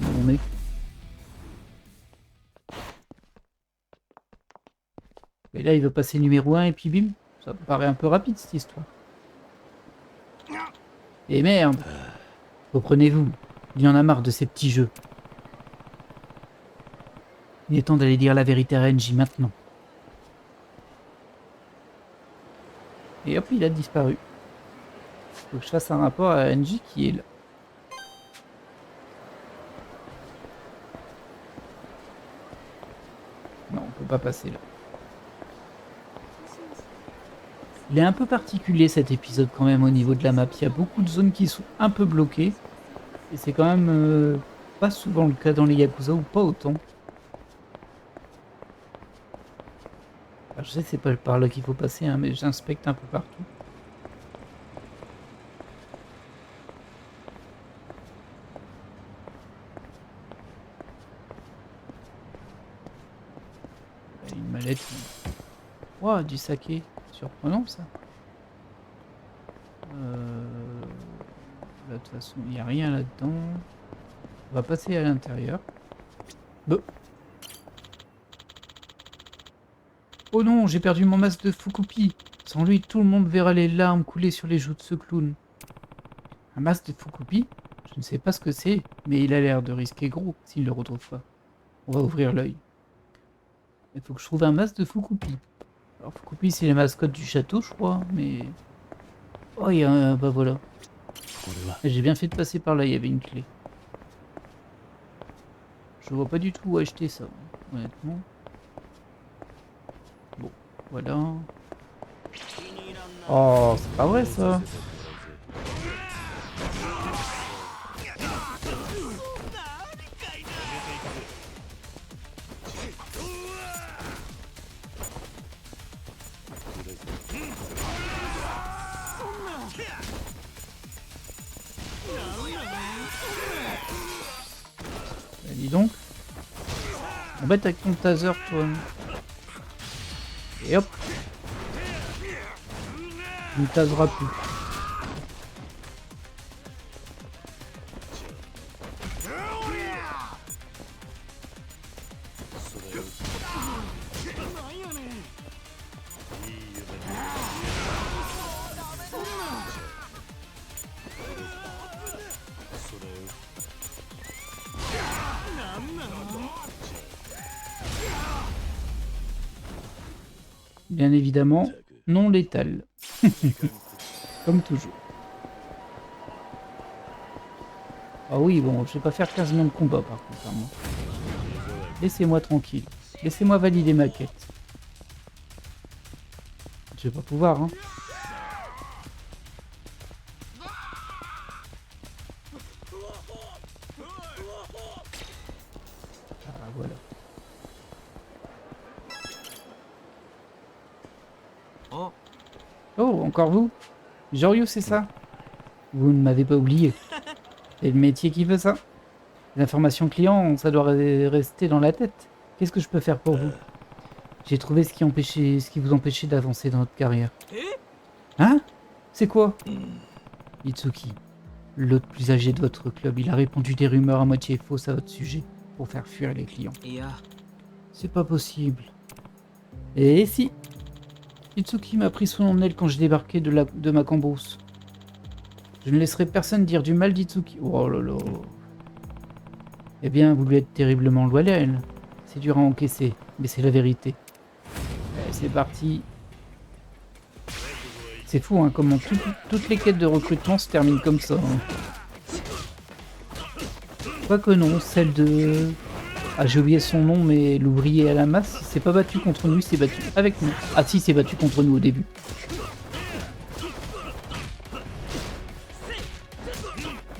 Mon mec. Et là, il veut passer numéro 1 et puis bim. Ça me paraît un peu rapide, cette histoire. Et merde! Reprenez-vous. Il y en a marre de ces petits jeux. Il est temps d'aller dire la vérité à Renji maintenant. Et hop, il a disparu. Faut que je fasse un rapport à Renji qui est là. Non, on peut pas passer là. Il est un peu particulier cet épisode quand même au niveau de la map. Il y a beaucoup de zones qui sont un peu bloquées. Et c'est quand même pas souvent le cas dans les Yakuza ou pas autant. Alors, je sais que c'est pas par là qu'il faut passer, hein, mais j'inspecte un peu partout. Une mallette. Ouah, du saké. Surprenant ça. Là, de toute façon, il n'y a rien là-dedans. On va passer à l'intérieur. Bon. Oh non, j'ai perdu mon masque de Fukupi. Sans lui, tout le monde verra les larmes couler sur les joues de ce clown. Un masque de Fukupi? Je ne sais pas ce que c'est, mais il a l'air de risquer gros s'il ne le retrouve pas. On va ouvrir l'œil. Il faut que je trouve un masque de Fukupi. Alors Fukupi, c'est la mascotte du château, je crois, mais... Oh, il y a un... Bah voilà. J'ai bien fait de passer par là, il y avait une clé. Je vois pas du tout où acheter ça, honnêtement. Bon, voilà. Oh, c'est pas vrai ça. Bah, dis donc. Embête avec ton taser, toi. Et hop. Tu ne taseras plus. Bien évidemment, non létal. Comme toujours. Ah oui, bon, je vais pas faire 15 millions de combats par contre. Hein, moi. Laissez-moi tranquille. Laissez-moi valider ma quête. Je vais pas pouvoir, hein. Ah, voilà. Oh, encore vous? Joryu, c'est ça? Vous ne m'avez pas oublié. C'est le métier qui veut ça. Les informations clients, ça doit rester dans la tête. Qu'est-ce que je peux faire pour vous? J'ai trouvé ce qui vous empêchait d'avancer dans votre carrière. Hein? C'est quoi? Itsuki, l'autre plus âgé de votre club, il a répandu des rumeurs à moitié fausses à votre sujet pour faire fuir les clients. C'est pas possible. Et si? Itsuki m'a pris sous mon aile quand j'ai débarqué de ma cambrousse. Je ne laisserai personne dire du mal d'Itsuki. Oh là là. Eh bien, vous lui êtes terriblement loyal. C'est dur à encaisser, mais c'est la vérité. Allez, c'est parti. C'est fou, hein, comment toutes les quêtes de recrutement se terminent comme ça. Hein. Quoique non, celle de... Ah, j'ai oublié son nom, mais l'ouvrier à la masse, il s'est pas battu contre nous, il s'est battu avec nous. Ah si, il s'est battu contre nous au début.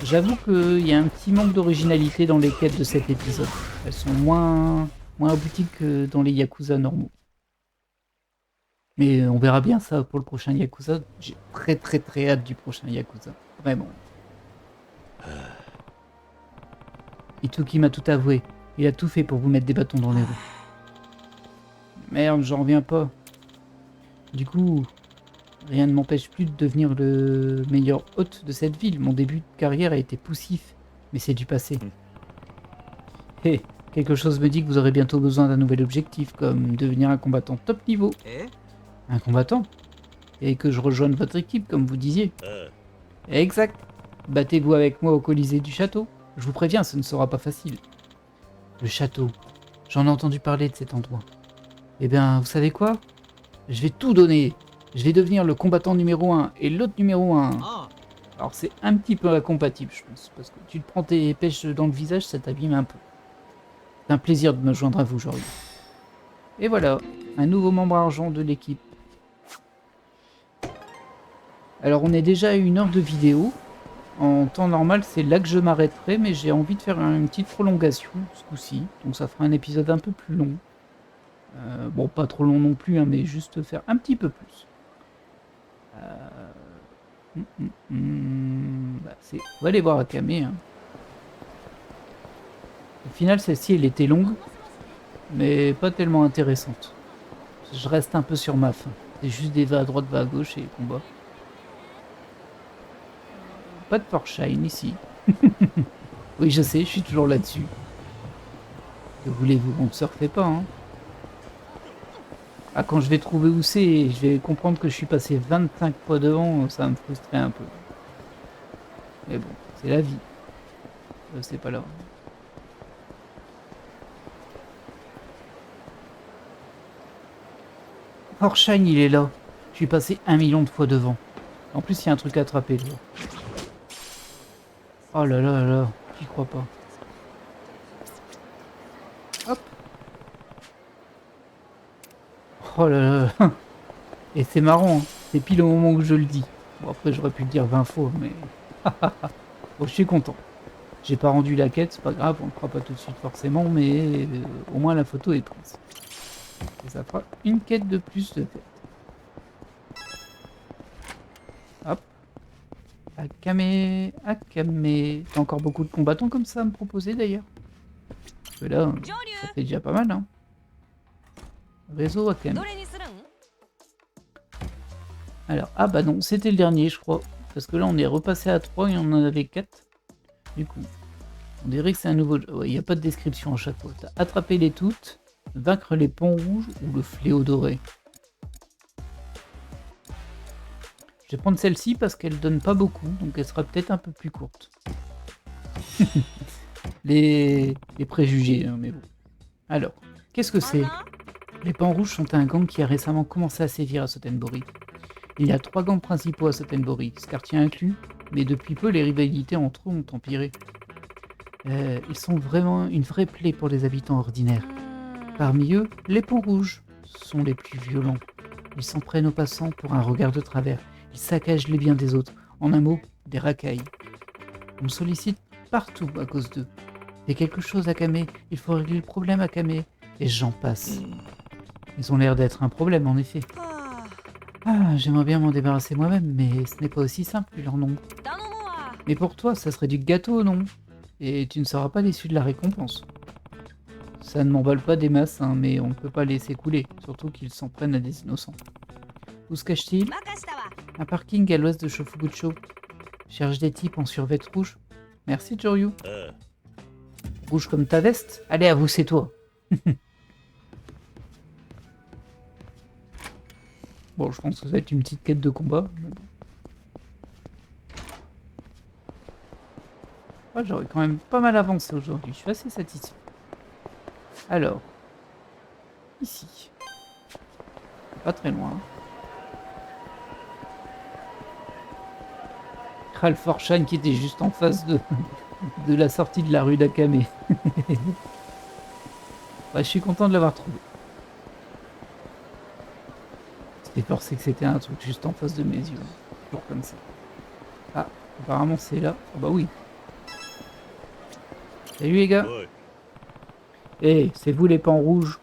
J'avoue qu'il y a un petit manque d'originalité dans les quêtes de cet épisode. Elles sont moins abouties que dans les Yakuza normaux. Mais on verra bien ça pour le prochain Yakuza. J'ai très hâte du prochain Yakuza. Vraiment. Itsuki m'a tout avoué. Il a tout fait pour vous mettre des bâtons dans les roues. Merde, j'en reviens pas. Du coup, rien ne m'empêche plus de devenir le meilleur hôte de cette ville. Mon début de carrière a été poussif, mais c'est du passé. Hé, quelque chose me dit que vous aurez bientôt besoin d'un nouvel objectif, comme devenir un combattant top niveau. Un combattant? Et que je rejoigne votre équipe, comme vous disiez. Exact. Battez-vous avec moi au Colisée du château. Je vous préviens, ce ne sera pas facile. Le château. J'en ai entendu parler de cet endroit. Eh bien, vous savez quoi? Je vais tout donner. Je vais devenir le combattant numéro 1 et l'autre numéro 1. Alors c'est un petit peu incompatible, je pense, parce que tu te prends tes pêches dans le visage, ça t'abîme un peu. C'est un plaisir de me joindre à vous, Joryu. Et voilà, un nouveau membre argent de l'équipe. Alors on est déjà à 1 heure de vidéo. En temps normal, c'est là que je m'arrêterai, mais j'ai envie de faire une petite prolongation ce coup-ci. Donc ça fera un épisode un peu plus long. Bon, pas trop long non plus, hein, mais juste faire un petit peu plus. Bah, on va aller voir Akame. Hein. Au final, celle-ci, elle était longue, mais pas tellement intéressante. Je reste un peu sur ma faim. C'est juste des va à droite, va à gauche et combat. Pas de Porshine ici. Oui, je sais, je suis toujours là-dessus. Que voulez-vous, on ne surfait pas, hein. Ah, quand je vais trouver où c'est et je vais comprendre que je suis passé 25 fois devant, ça va me frustrer un peu. Mais bon, c'est la vie. C'est pas là. Horshine, il est là. Je suis passé 1 million de fois devant. En plus, il y a un truc à attraper, là. Oh là là là, j'y crois pas. Hop. Oh là là. Et c'est marrant, hein. C'est pile au moment où je le dis. Bon, après, j'aurais pu le dire 20 fois, mais... Bon, je suis content. J'ai pas rendu la quête, c'est pas grave, on le fera pas tout de suite forcément, mais au moins la photo est prise. Et ça fera une quête de plus de faite. Hop. Akame, Akame. T'as encore beaucoup de combattants comme ça à me proposer d'ailleurs. Parce que là, ça fait déjà pas mal, hein. Réseau Akame. Alors, ah bah non, c'était le dernier, je crois. Parce que là, on est repassé à 3 et on en avait 4. Du coup, on dirait que c'est un nouveau... Il n'y a pas de description à chaque fois. T'as attrapé les toutes, vaincre les ponts rouges ou le fléau doré. Je vais prendre celle-ci parce qu'elle donne pas beaucoup, donc elle sera peut-être un peu plus courte. les préjugés, hein, mais bon. Alors, qu'est-ce que c'est? Les Pans Rouges sont un gang qui a récemment commencé à sévir à Sotenbori. Il y a 3 gangs principaux à Sotenbori, ce quartier inclus, mais depuis peu les rivalités entre eux ont empiré. Ils sont vraiment une vraie plaie pour les habitants ordinaires. Parmi eux, les Pans Rouges sont les plus violents. Ils s'en prennent aux passants pour un regard de travers. Ils saccagent les biens des autres. En un mot, des racailles. On me sollicite partout à cause d'eux. Il y a quelque chose à Akame, il faut régler le problème à Akame. Et j'en passe. Ils ont l'air d'être un problème en effet. Ah, j'aimerais bien m'en débarrasser moi-même, mais ce n'est pas aussi simple vu leur nombre. Mais pour toi, ça serait du gâteau, non? Et tu ne seras pas déçu de la récompense. Ça ne m'emballe pas des masses, hein, mais on ne peut pas laisser couler, surtout qu'ils s'en prennent à des innocents. Où se cache-t-il? Un parking à l'ouest de Shofugucho. Cherche des types en survêt rouge. Merci, Joryu. Rouge comme ta veste? Allez, avoue, c'est toi. Bon, je pense que ça va être une petite quête de combat. Mais bon. Ouais, j'aurais quand même pas mal avancé aujourd'hui. Je suis assez satisfait. Alors, ici. Pas très loin. Ralph Horshine qui était juste en face de la sortie de la rue d'Akame. Ouais, je suis content de l'avoir trouvé. C'était forcé que c'était un truc juste en face de mes yeux. Toujours comme ça. Ah, apparemment c'est là. Ah bah oui. Salut les gars. Eh, c'est vous les Pans Rouges.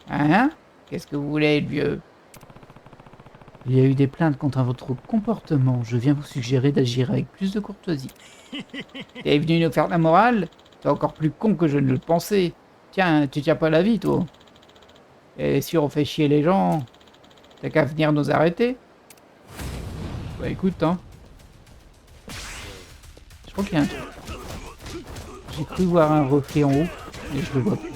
Hein? Qu'est-ce que vous voulez, le vieux? Il y a eu des plaintes contre votre comportement. Je viens vous suggérer d'agir avec plus de courtoisie. T'es venu nous faire la morale? T'es encore plus con que je ne le pensais. Tiens, tu tiens pas la vie, toi. Et si on fait chier les gens, t'as qu'à venir nous arrêter. Bah écoute, hein. Je crois qu'il y a un truc. J'ai cru voir un reflet en haut, mais je le vois plus.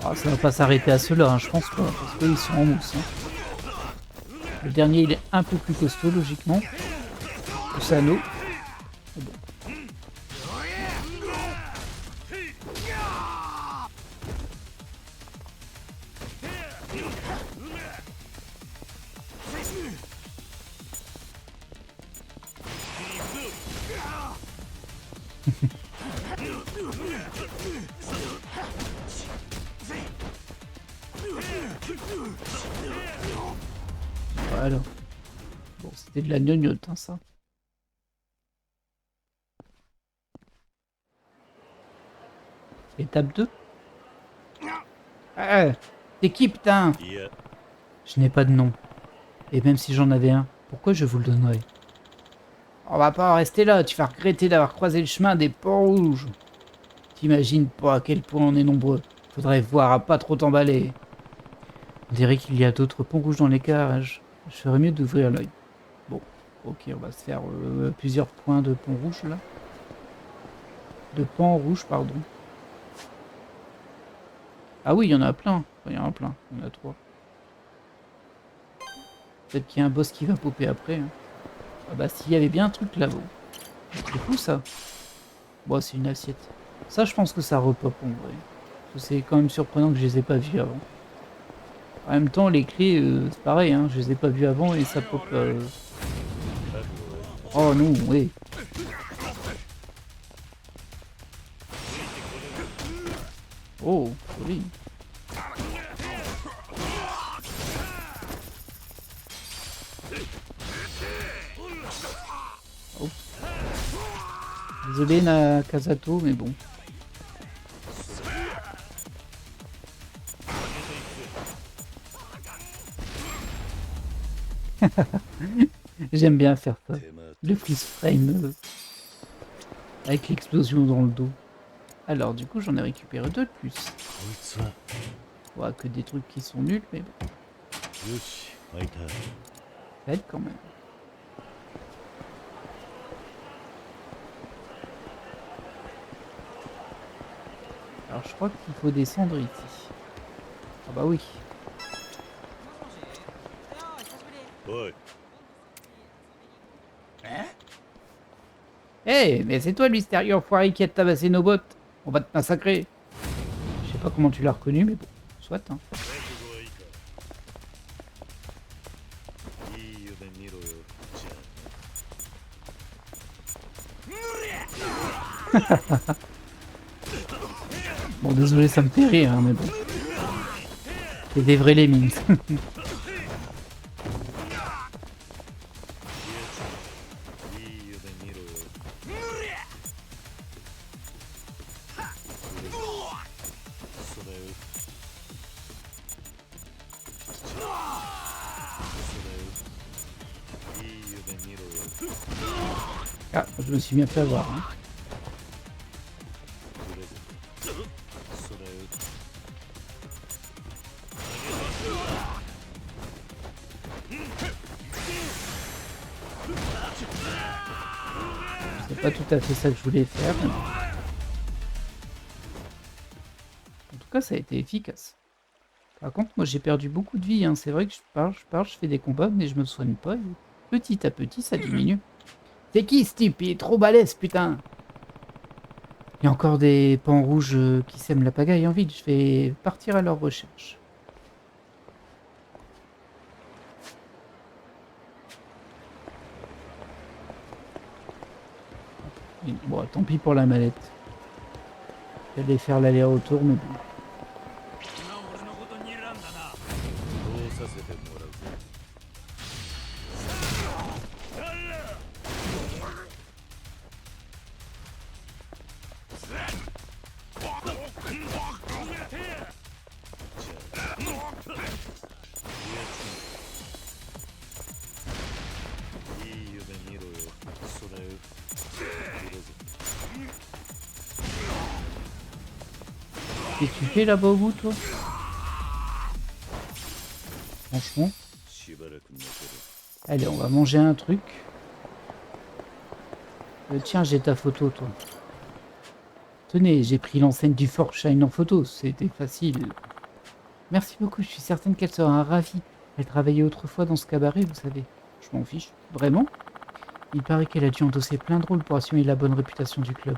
Oh, ça va pas s'arrêter à ceux-là, hein, je pense pas, parce qu'ils sont en mousse. Hein. Le dernier, il est un peu plus costaud, logiquement. Le Sano. Mais bon. Voilà. Bon, c'était de la gnognotte, hein, ça. Étape 2. Ah, t'es qui, putain? Je n'ai pas de nom. Et même si j'en avais un, pourquoi je vous le donnerais? On va pas en rester là, tu vas regretter d'avoir croisé le chemin des Pans Rouges. T'imagines pas à quel point on est nombreux. Faudrait voir à pas trop t'emballer. On dirait qu'il y a d'autres Ponts Rouges dans les cages. Je ferais mieux d'ouvrir l'œil. Bon, ok, on va se faire plusieurs points de Pont Rouge là. De Pans Rouges, pardon. Ah oui, il y en a plein. Enfin, il y en a plein. Il y en a 3. Peut-être qu'il y a un boss qui va popper après. Hein. Ah bah s'il y avait bien un truc là-haut. C'est fou ça. Bon, c'est une assiette. Ça, je pense que ça repop en vrai. Parce que c'est quand même surprenant que je les ai pas vus avant. En même temps, les clés, c'est pareil, hein, je les ai pas vues avant et ça pop. Oh non, oui. Oh, oui. Oh. Désolé Nakazato, mais bon. J'aime bien faire ça. Le freeze frame avec l'explosion dans le dos. Alors du coup j'en ai récupéré 2 de plus. Ouais, que des trucs qui sont nuls, mais bon. Ça aide quand même. Alors je crois qu'il faut descendre ici. Ah bah oui. Hé, mais c'est toi le mystérieux enfoiré qui a tabassé nos bottes. On va te massacrer. Je sais pas comment tu l'as reconnu, mais bon, soit. Hein. Bon, désolé, ça me fait rire, hein, mais bon. C'est des vrais lemmings. Ah, je me suis bien fait avoir. Hein. C'est pas tout à fait ça que je voulais faire. Mais... En tout cas, ça a été efficace. Par contre, moi j'ai perdu beaucoup de vie. Hein. C'est vrai que je fais des combats, mais je me soigne pas. Et petit à petit, ça diminue. C'est qui ce type? Il est trop balèze, putain! Il y a encore des pans rouges qui sèment la pagaille en ville. Je vais partir à leur recherche. Bon, tant pis pour la mallette. J'allais faire l'aller-retour, mais bon. Qu'est-ce que tu fais là-bas au bout, toi? Franchement. Allez, on va manger un truc. Tiens, j'ai ta photo, toi. Tenez, j'ai pris l'enseigne du Fort Shine en photo. C'était facile. Merci beaucoup, je suis certaine qu'elle sera ravie. Elle travaillait autrefois dans ce cabaret, vous savez. Je m'en fiche. Vraiment? Il paraît qu'elle a dû endosser plein de rôles pour assurer la bonne réputation du club.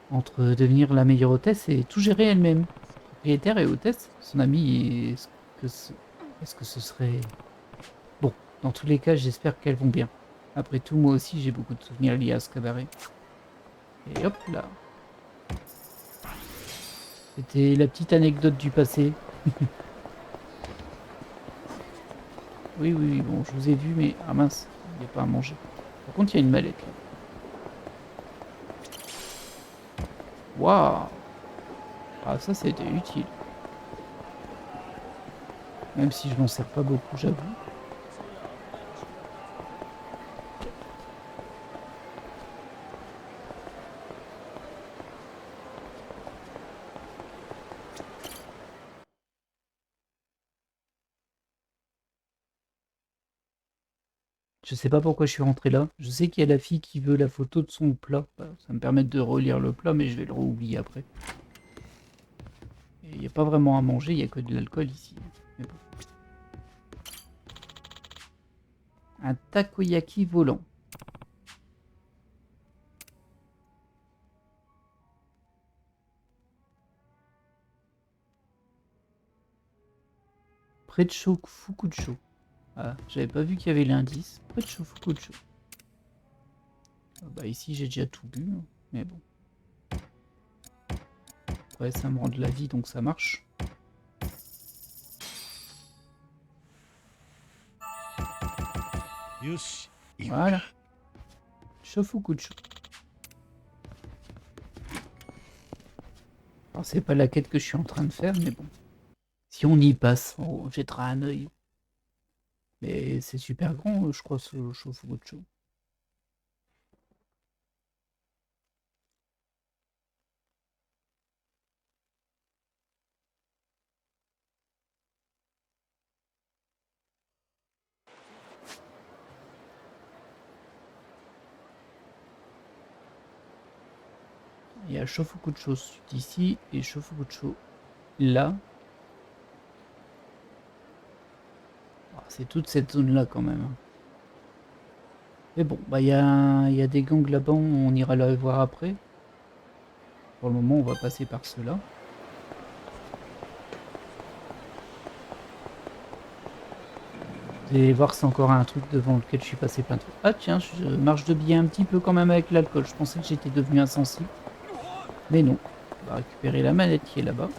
Entre devenir la meilleure hôtesse et tout gérer elle-même. Propriétaire et hôtesse, son amie, est-ce que ce serait... Bon, dans tous les cas, j'espère qu'elles vont bien. Après tout, moi aussi, j'ai beaucoup de souvenirs liés à ce cabaret. Et hop là. C'était la petite anecdote du passé. Oui, bon, je vous ai vu, mais... Ah mince, il n'y a pas à manger. Par contre, il y a une mallette, là. Waouh! Ah, ça, c'était utile. Même si je m'en sers pas beaucoup, j'avoue. Je sais pas pourquoi je suis rentré là. Je sais qu'il y a la fille qui veut la photo de son plat. Bah, ça me permet de relire le plat, mais je vais le oublier après. Il n'y a pas vraiment à manger, il n'y a que de l'alcool ici. Mais bon. Un takoyaki volant. Près de Shofukucho. Ah, j'avais pas vu qu'il y avait l'indice. Près de Shofukucho. Ah bah ici j'ai déjà tout bu, hein, mais bon. Ouais, ça me rend de la vie donc ça marche. Voilà. Shofukucho. Alors c'est pas la quête que je suis en train de faire, mais bon. Si on y passe, on jettera un œil. Mais c'est super grand, je crois, ce Shofukucho. Il y a Shofukucho ici et Shofukucho là. Oh, c'est toute cette zone là quand même. Mais bon, bah il y a des gangs là-bas, on ira les voir après. Pour le moment, on va passer par ceux-là. Vous allez voir, c'est encore un truc devant lequel je suis passé plein de trucs. Ah tiens, je marche de biais un petit peu quand même avec l'alcool. Je pensais que j'étais devenu insensible. Mais non. On va récupérer la manette qui est là-bas.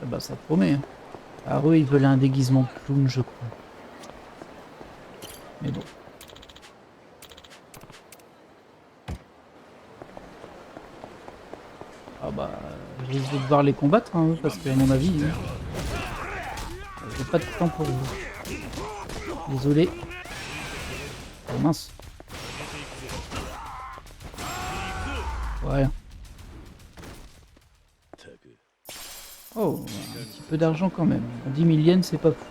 Ah bah ça promet. Hein. Ah eux, ils veulent un déguisement de clown, je crois. Mais bon. Ah bah, je risque de devoir les combattre, hein, parce qu'à mon avis, j'ai pas de temps pour vous. Désolé. Oh mince. Voilà. Oh, un petit peu d'argent quand même. 10 000 yens, c'est pas fou.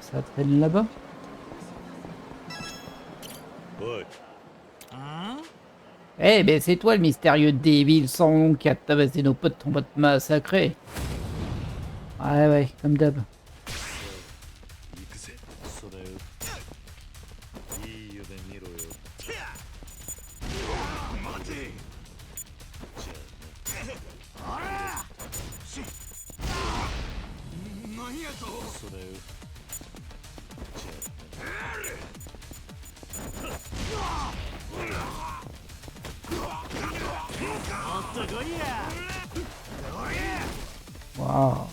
Ça traîne là-bas. Eh ben c'est toi le mystérieux débile sans nom qui a tabassé nos potes en mode massacré. Ouais ouais, comme d'hab. Waouh.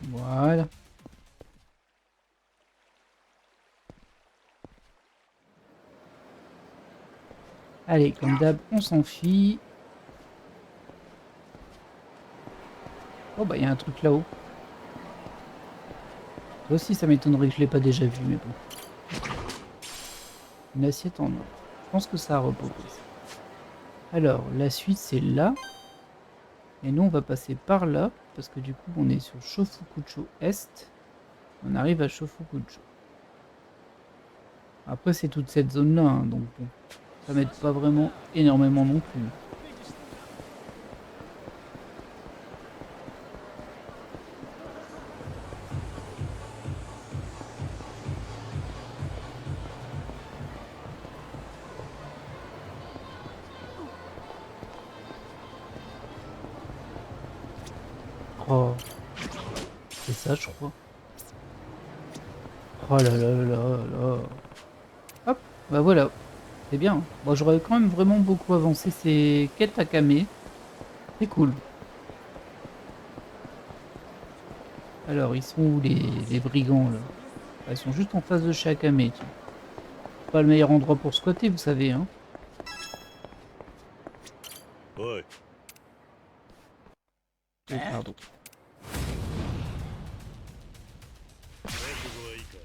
Voilà. Allez, comme d'hab, on s'enfuit. Oh bah il y a un truc là-haut. Toi aussi ça m'étonnerait que je l'ai pas déjà vu, mais bon. Une assiette en or. Je pense que ça a repopé. Alors, la suite c'est là. Et nous on va passer par là. Parce que du coup on est sur Shofukucho Est. On arrive à Shofukucho. Après c'est toute cette zone là, hein, donc bon. Ça m'aide pas vraiment énormément non plus. Oh, c'est ça je crois. Oh là là là là. Hop, bah voilà. C'est bien. Bon, j'aurais quand même vraiment beaucoup avancé ces quêtes à Kame. C'est cool. Alors, ils sont où les brigands là? Ils sont juste en face de chez Akame. Tiens. Pas le meilleur endroit pour squatter, vous savez. Hein. Oh, pardon. 覚悟はいいか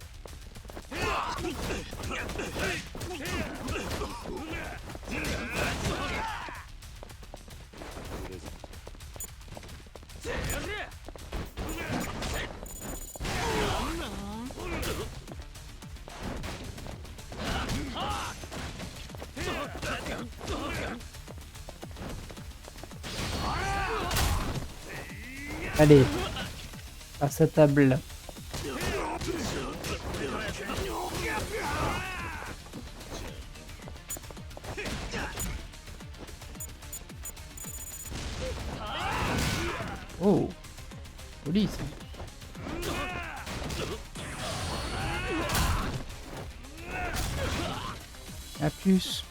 Allez, à sa table. Oh, joli ça. À plus.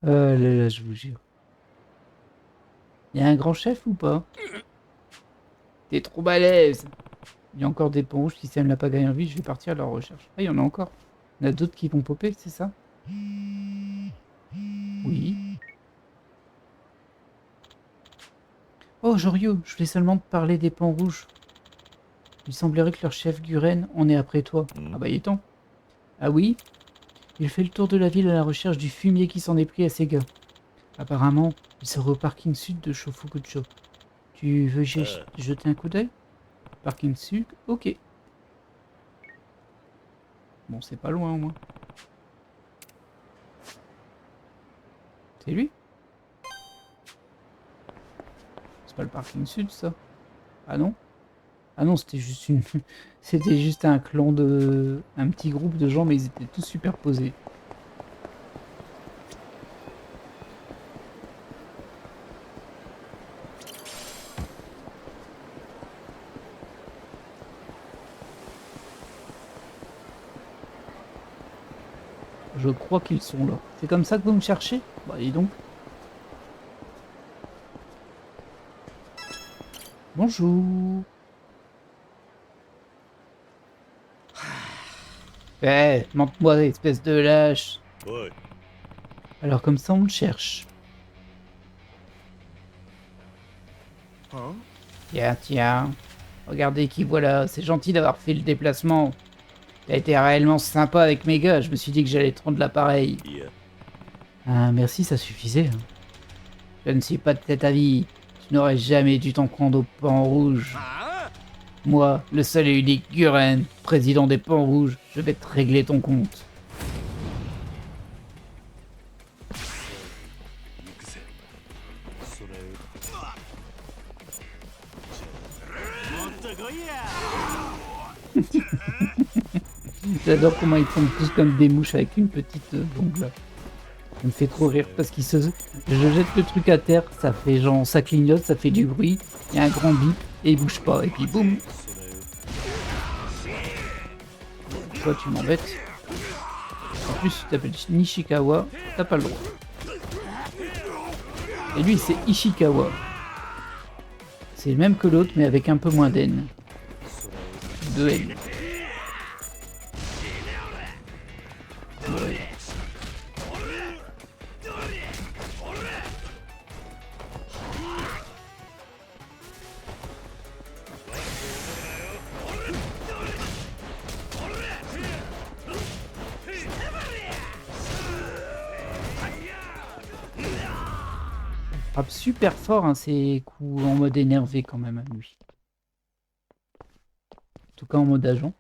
Oh là là, je vous jure. Il y a un grand chef ou pas? T'es trop balèze. Il y a encore des ponts rouges, si ça ne l'a pas gagné en vie, je vais partir à leur recherche. Ah, il y en a encore. Il y en a d'autres qui vont popper, c'est ça? Oui. Oh, Jorio, je voulais seulement te parler des ponts rouges. Il semblerait que leur chef Guren en est après toi. Ah bah il est temps. Ah oui? Il fait le tour de la ville à la recherche du fumier qui s'en est pris à ses gars. Apparemment, il serait au parking sud de Shofukucho. Tu veux jeter un coup d'œil? Parking sud? Ok. Bon, c'est pas loin au moins. C'est lui? C'est pas le parking sud ça? Ah non? Ah non, c'était juste une... c'était juste un clan de... un petit groupe de gens, mais ils étaient tous superposés. Je crois qu'ils sont là. C'est comme ça que vous me cherchez? Bah dis donc. Bonjour. Eh, montre-moi, espèce de lâche. おい Alors comme ça, on le cherche. は Tiens, tiens. Regardez qui voilà. C'est gentil d'avoir fait le déplacement. T'as été réellement sympa avec mes gars. Je me suis dit que j'allais te rendre l'appareil. いや Ah, merci, ça suffisait. Hein. Je ne suis pas de cet avis. Tu n'aurais jamais dû t'en prendre aux Pans Rouges. Moi, le seul et unique Guren, président des Pans Rouges, je vais te régler ton compte. 行くぜそれもっと来いや J'adore comment ils tombent tous comme des mouches avec une petite bombe là. Ça me fait trop rire parce qu'il se... Je jette le truc à terre, ça fait genre... ça clignote, ça fait du bruit, il y a un grand bip et il bouge pas. Et puis boum. それ Toi tu m'embêtes. En plus tu t'appelles Nishikawa, t'as pas le droit. Et lui c'est Ishikawa. C'est le même que l'autre mais avec un peu moins d'N. 2 N. Ouais. Frappe super fort hein, ces coups en mode énervé quand même à lui. En tout cas en mode agent.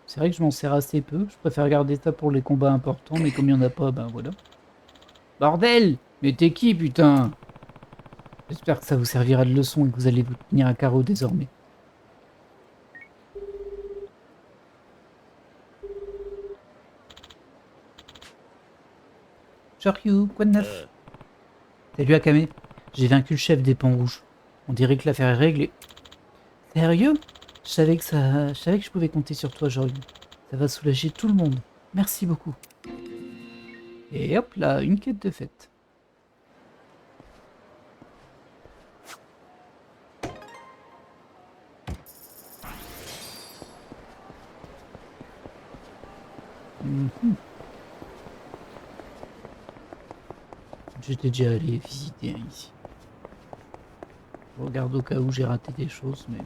C'est vrai que je m'en sers assez peu. Je préfère garder ça pour les combats importants, mais comme il n'y en a pas, ben voilà. Bordel! Mais t'es qui, putain? J'espère que ça vous servira de leçon et que vous allez vous tenir à carreau désormais. Shoryu, quoi de neuf? Salut Akame. J'ai vaincu le chef des Pans Rouges. On dirait que l'affaire est réglée. Sérieux? Je savais que je pouvais compter sur toi, Joryu. Ça va soulager tout le monde. Merci beaucoup. Et hop là, une quête de fête. Mhm. J'étais déjà allé visiter ici. Je regarde au cas où j'ai raté des choses, mais bon.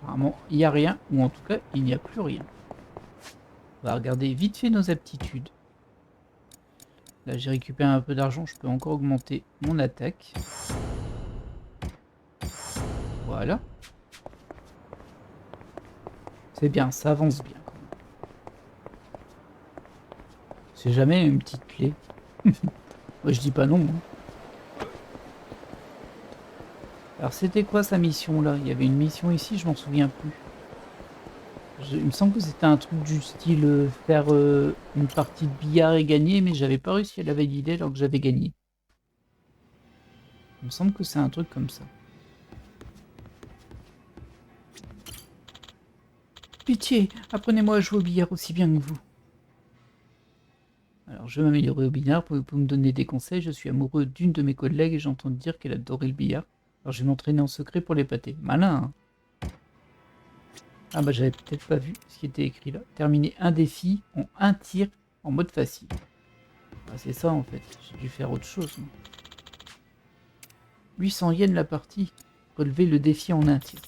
Apparemment, il n'y a rien, ou en tout cas, il n'y a plus rien. On va regarder vite fait nos aptitudes. Là, j'ai récupéré un peu d'argent, je peux encore augmenter mon attaque. Voilà. C'est bien, ça avance bien. C'est jamais une petite clé. Moi, je dis pas non. Alors, c'était quoi sa mission là? Il y avait une mission ici, je m'en souviens plus. Il me semble que c'était un truc du style faire une partie de billard et gagner, mais j'avais pas réussi à la valider alors que j'avais gagné. Il me semble que c'est un truc comme ça. Pitié, apprenez-moi à jouer au billard aussi bien que vous. Alors, je vais m'améliorer au billard. Pouvez-vous me donner des conseils? Je suis amoureux d'une de mes collègues et j'entends dire qu'elle adorait le billard. Alors, je vais m'entraîner en secret pour l'épater. Malin, hein? Ah bah, j'avais peut-être pas vu ce qui était écrit là. Terminer un défi en un tir en mode facile. Ah, c'est ça en fait. J'ai dû faire autre chose. 800 yens la partie. Relever le défi en un tir.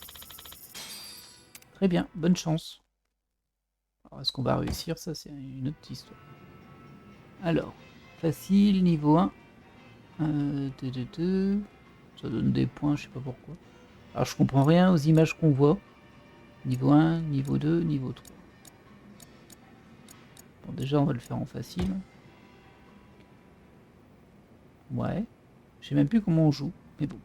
Très bien, bonne chance. Alors, est-ce qu'on va réussir? Ça, c'est une autre histoire. Alors, facile, niveau 1. Ça donne des points, je sais pas pourquoi. Alors, je comprends rien aux images qu'on voit. Niveau 1, niveau 2, niveau 3. Bon, déjà, on va le faire en facile. Ouais. Je sais même plus comment on joue, mais bon.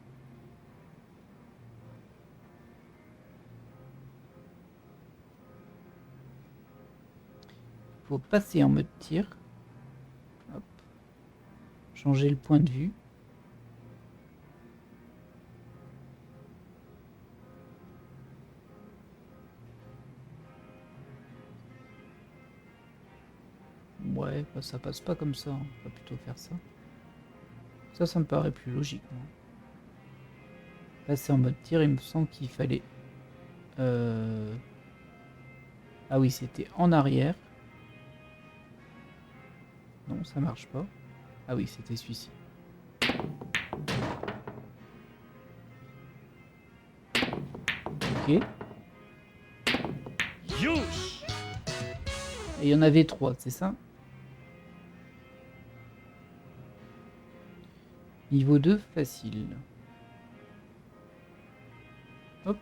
Faut passer en mode tir. Hop. Changer le point de vue. Ouais, bah ça passe pas comme ça. On va plutôt faire ça. Ça me paraît plus logique. Moi. Passer en mode tir, il me semble qu'il fallait... Ah oui, c'était en arrière. Non, ça marche pas. Ah oui, c'était celui-ci. Ok. Et il y en avait 3, c'est ça? Niveau 2, facile. Hop.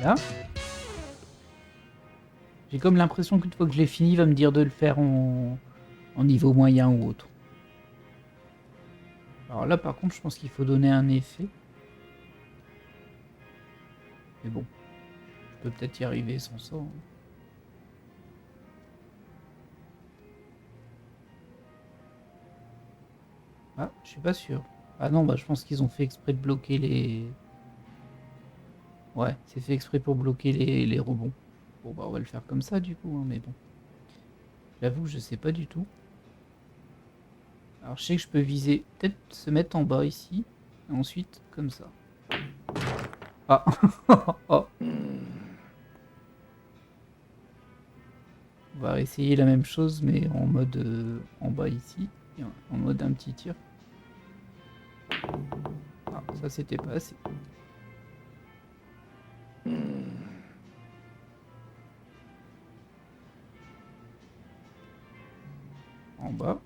Voilà. J'ai comme l'impression qu'une fois que je l'ai fini, il va me dire de le faire en niveau moyen ou autre. Alors là, par contre, je pense qu'il faut donner un effet. Mais bon, je peux peut-être y arriver sans ça. Hein. Ah, je suis pas sûr. Ah non, bah je pense qu'ils ont fait exprès de bloquer les... Ouais, c'est fait exprès pour bloquer les rebonds. Bon bah on va le faire comme ça du coup, hein, mais bon. J'avoue, je sais pas du tout. Alors je sais que je peux viser, peut-être se mettre en bas ici, et ensuite comme ça. Ah oh. On va essayer la même chose mais en mode en bas ici, et en mode un petit tir. Ah, ça c'était pas assez. En bas.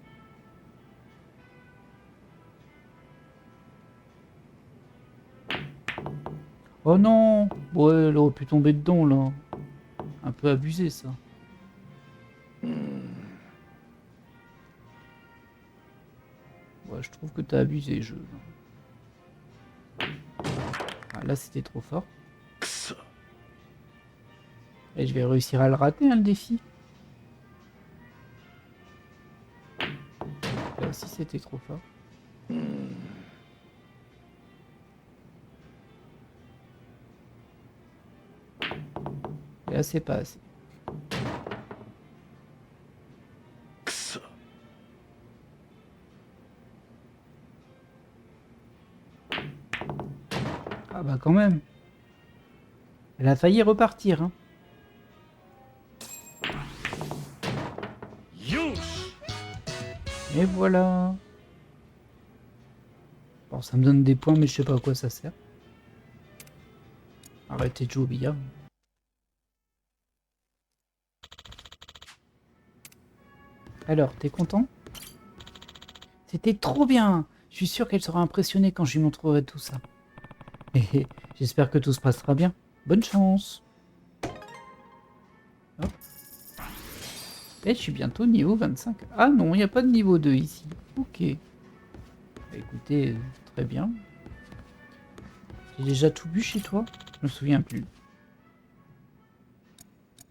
Oh non! Ouais, elle aurait pu tomber dedans là. Un peu abusé ça. Ouais, je trouve que t'as abusé, jeu. Ah, là, c'était trop fort. Et je vais réussir à le rater, hein, le défi. Là aussi, c'était trop fort. Et là, c'est pas assez. Ah, quand même. Elle a failli repartir, hein. Yosh. Et voilà. Bon, ça me donne des points, mais je sais pas à quoi ça sert. Arrêtez de jouer au billard. Alors, t'es content? C'était trop bien! Je suis sûr qu'elle sera impressionnée quand je lui montrerai tout ça. Et j'espère que tout se passera bien. Bonne chance! Hop. Et je suis bientôt niveau 25. Ah non, il n'y a pas de niveau 2 ici. Ok. Bah, écoutez, très bien. J'ai déjà tout bu chez toi? Je me souviens plus.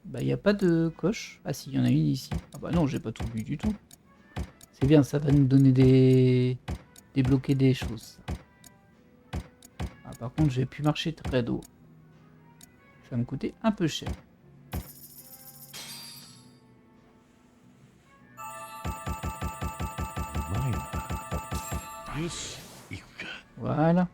Bah, il n'y a pas de coche. Ah si, il y en a une ici. Ah bah non, j'ai pas tout bu du tout. C'est bien, ça va nous donner des... débloquer des choses. Ah, par contre, je vais plus marcher très haut. Ça va me coûter un peu cher. Yosh. Ikuka. Voilà.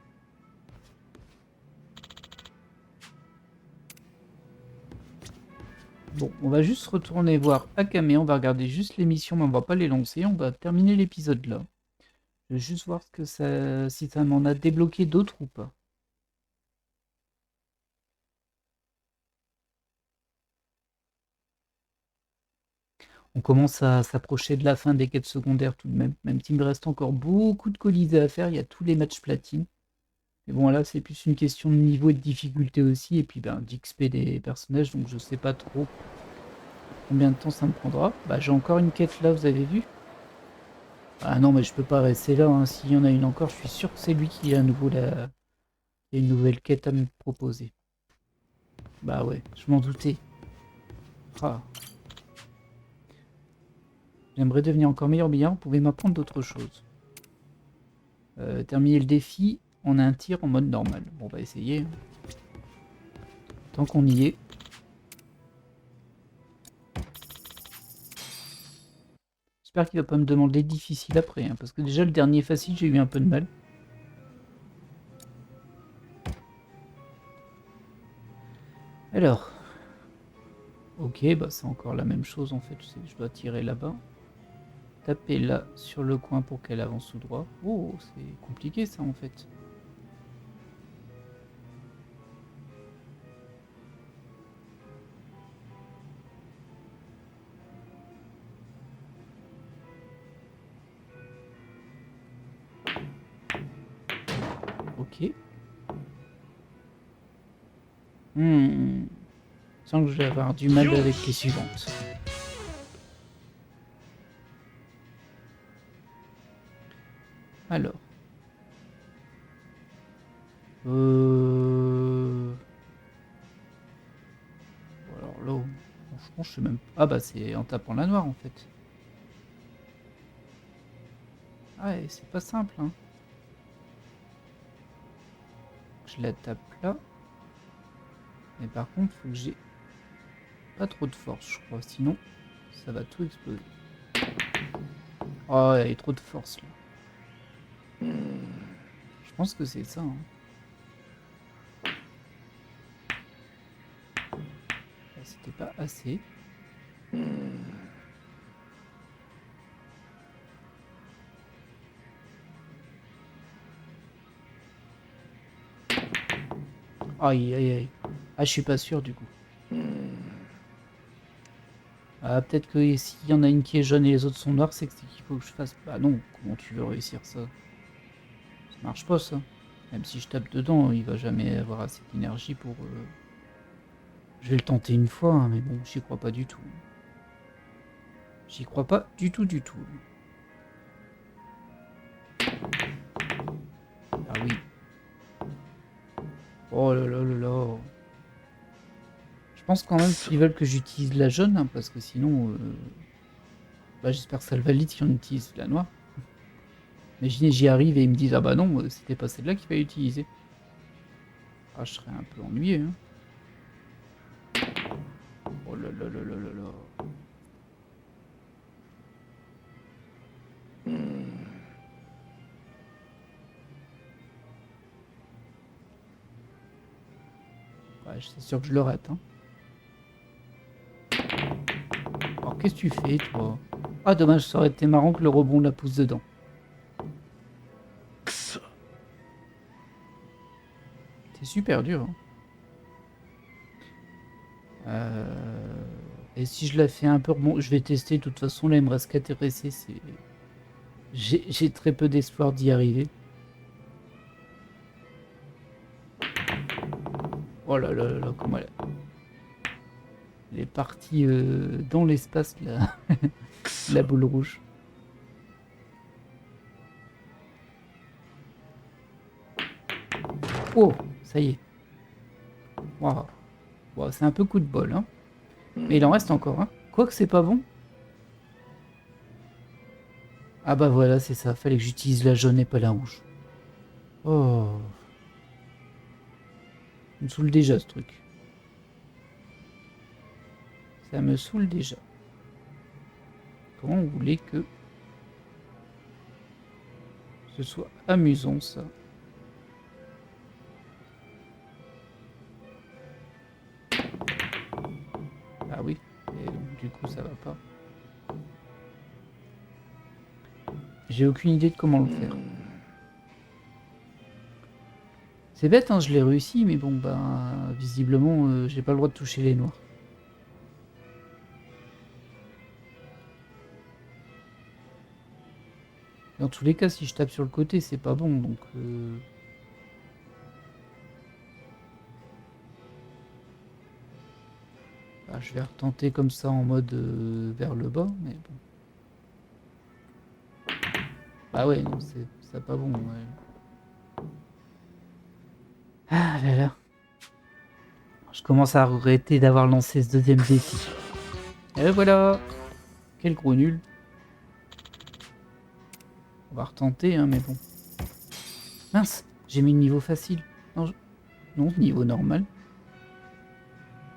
Bon, on va juste retourner voir Akame, on va regarder juste l'émission, mais on va pas les lancer, on va terminer l'épisode là. Je vais juste voir ce que ça, si ça m'en a débloqué d'autres ou pas. On commence à s'approcher de la fin des quêtes secondaires tout de même, même s'il me reste encore beaucoup de colisées à faire, il y a tous les matchs platine. Mais bon là c'est plus une question de niveau et de difficulté aussi, et puis ben, d'XP des personnages, donc je sais pas trop combien de temps ça me prendra. Bah j'ai encore une quête là, vous avez vu? Ah non mais je peux pas rester là, hein. S'il y en a une encore, je suis sûr que c'est lui qui a à nouveau la... il y a une nouvelle quête à me proposer. Bah ouais, je m'en doutais. Ah. J'aimerais devenir encore meilleur billard, vous pouvez m'apprendre d'autres choses. Terminer le défi, on a un tir en mode normal. Bon, on va essayer, hein. Tant qu'on y est. J'espère qu'il va pas me demander difficile après, hein, parce que déjà le dernier facile, j'ai eu un peu de mal. Alors. Ok, bah c'est encore la même chose en fait. Je dois tirer là-bas. Taper là sur le coin pour qu'elle avance tout droit. Oh, c'est compliqué ça en fait. Ok. Je sens que je vais avoir du mal avec les suivantes. Alors. Alors là, franchement, je sais même pas. Ah bah c'est en tapant la noire en fait. Ah ouais, c'est pas simple, hein. Je la tape là. Mais par contre, faut que j'ai pas trop de force, je crois. Sinon, ça va tout exploser. Oh, il y a trop de force là. Je pense que c'est ça, hein. C'était pas assez. Aïe, aïe, aïe. Ah, je suis pas sûr du coup. Ah, peut-être que s'il y en a une qui est jaune et les autres sont noires, c'est qu'il faut que je fasse... Bah non, comment tu veux réussir ça? Ça marche pas ça. Même si je tape dedans, il va jamais avoir assez d'énergie pour... Je vais le tenter une fois, hein, mais bon, j'y crois pas du tout. J'y crois pas du tout, du tout. Ah oui. Oh là là là là. Je pense quand même qu'ils veulent que j'utilise la jaune, hein, parce que sinon... Bah, j'espère que ça le valide si on utilise la noire. Imaginez, j'y arrive et ils me disent « Ah bah non, c'était pas celle-là qu'il fallait utiliser. » Ah, je serais un peu ennuyé, hein. Oh là là là là là là. Ouais, c'est sûr que je le rate. Hein. Alors, qu'est-ce que tu fais, toi? Ah, dommage, ça aurait été marrant que le rebond la pousse dedans. C'est super dur. Hein. Et si je la fais un peu rebond, je vais tester. De toute façon, là, il me reste 4 RC. J'ai très peu d'espoir d'y arriver. Oh là là là là, comment elle est partie dans l'espace, là. La boule rouge. Oh, ça y est. Waouh. Bon, c'est un peu coup de bol, hein. Mais il en reste encore, hein. Quoique c'est pas bon. Ah bah voilà, c'est ça. Fallait que j'utilise la jaune et pas la rouge. Oh. Ça me saoule déjà, ce truc. Ça me saoule déjà. Comment vous voulez que ce soit amusant, ça? Ah oui. Et donc, du coup, ça va pas. J'ai aucune idée de comment le faire. C'est bête, hein, je l'ai réussi, mais bon, ben, visiblement, j'ai pas le droit de toucher les noirs. Dans tous les cas, si je tape sur le côté, c'est pas bon, donc... Ah, je vais retenter comme ça en mode vers le bas, mais bon. Ah ouais, non, c'est pas bon, ouais. Ah là là. Je commence à regretter d'avoir lancé ce deuxième défi. Et voilà. Quel gros nul. On va retenter, hein, mais bon. Mince, j'ai mis le niveau facile. Non, non, niveau normal.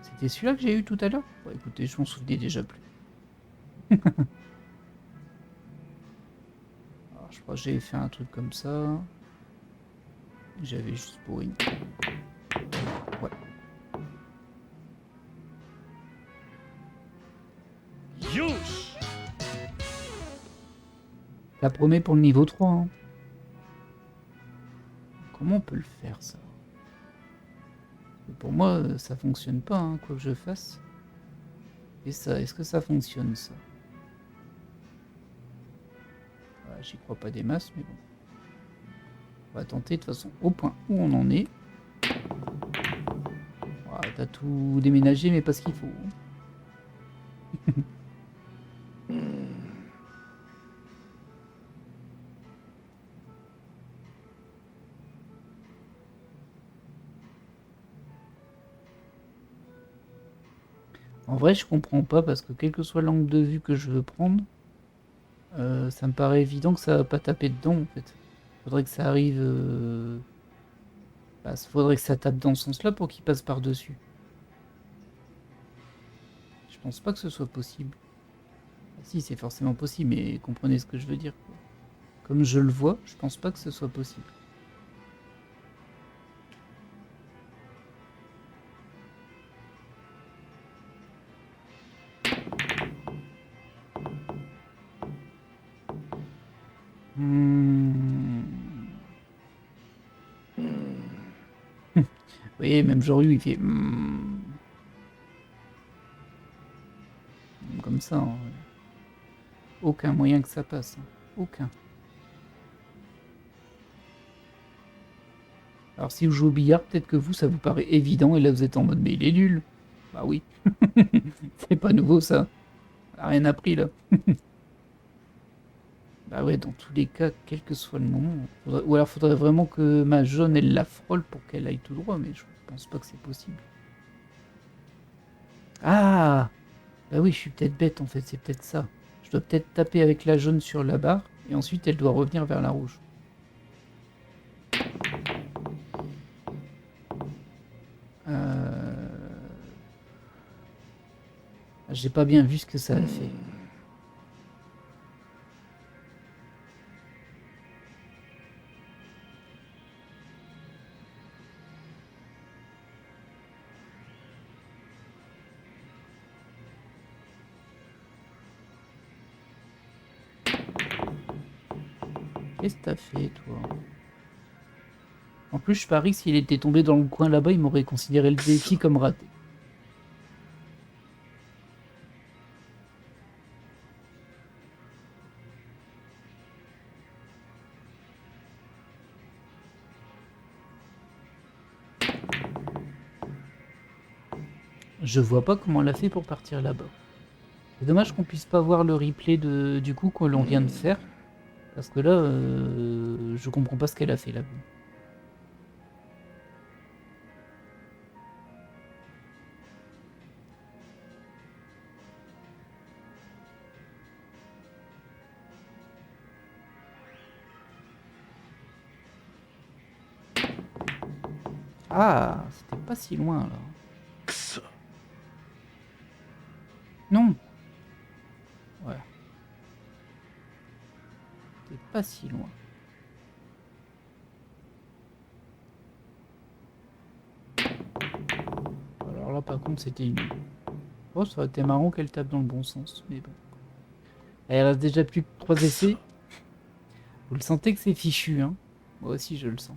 C'était celui-là que j'ai eu tout à l'heure? Bon, écoutez, je m'en souvenais déjà plus. Alors, je crois que j'avais fait un truc comme ça. J'avais juste pour une... Ouais. Youch! Ça promet pour le niveau 3. Hein. Comment on peut le faire, ça? Pour moi, ça fonctionne pas, hein, quoi que je fasse. Et ça, est-ce que ça fonctionne, ça? Ouais, j'y crois pas des masses, mais bon. On va tenter de toute façon au point où on en est. Ouais, t'as tout déménagé, mais pas ce qu'il faut. En vrai, je comprends pas parce que quel que soit l'angle de vue que je veux prendre, ça me paraît évident que ça va pas taper dedans en fait. Faudrait que ça arrive. Bah, faudrait que ça tape dans ce sens-là pour qu'il passe par-dessus. Je pense pas que ce soit possible. Ah, si, c'est forcément possible, mais comprenez ce que je veux dire. Comme je le vois, je pense pas que ce soit possible. Vous voyez, même Joryu, il fait... Comme ça. Hein. Aucun moyen que ça passe. Hein. Aucun. Alors si vous jouez au billard, peut-être que vous, ça vous paraît évident, et là vous êtes en mode, mais il est nul. Bah oui. C'est pas nouveau ça. On a rien appris là. Bah ouais, dans tous les cas, quel que soit le moment. Ou alors faudrait vraiment que ma jaune, elle la frôle pour qu'elle aille tout droit, mais je pense pas que c'est possible. Ah! Bah oui, je suis peut-être bête en fait, c'est peut-être ça. Je dois peut-être taper avec la jaune sur la barre, et ensuite elle doit revenir vers la rouge. J'ai pas bien vu ce que ça a fait. Qu'est-ce que t'as fait, toi? En plus, je parie que s'il était tombé dans le coin là-bas, il m'aurait considéré le défi comme raté. Je vois pas comment elle a fait pour partir là-bas. C'est dommage qu'on puisse pas voir le replay du coup que l'on vient de faire. Parce que là, je comprends pas ce qu'elle a fait là. Ah, c'était pas si loin là. くそ Non. Voilà. C'était pas si loin. Alors là, par contre, c'était une... Oh, ça aurait été marrant qu'elle tape dans le bon sens, mais bon. Elle reste déjà plus que 3 essais. Vous le sentez que c'est fichu, hein? Moi aussi, je le sens.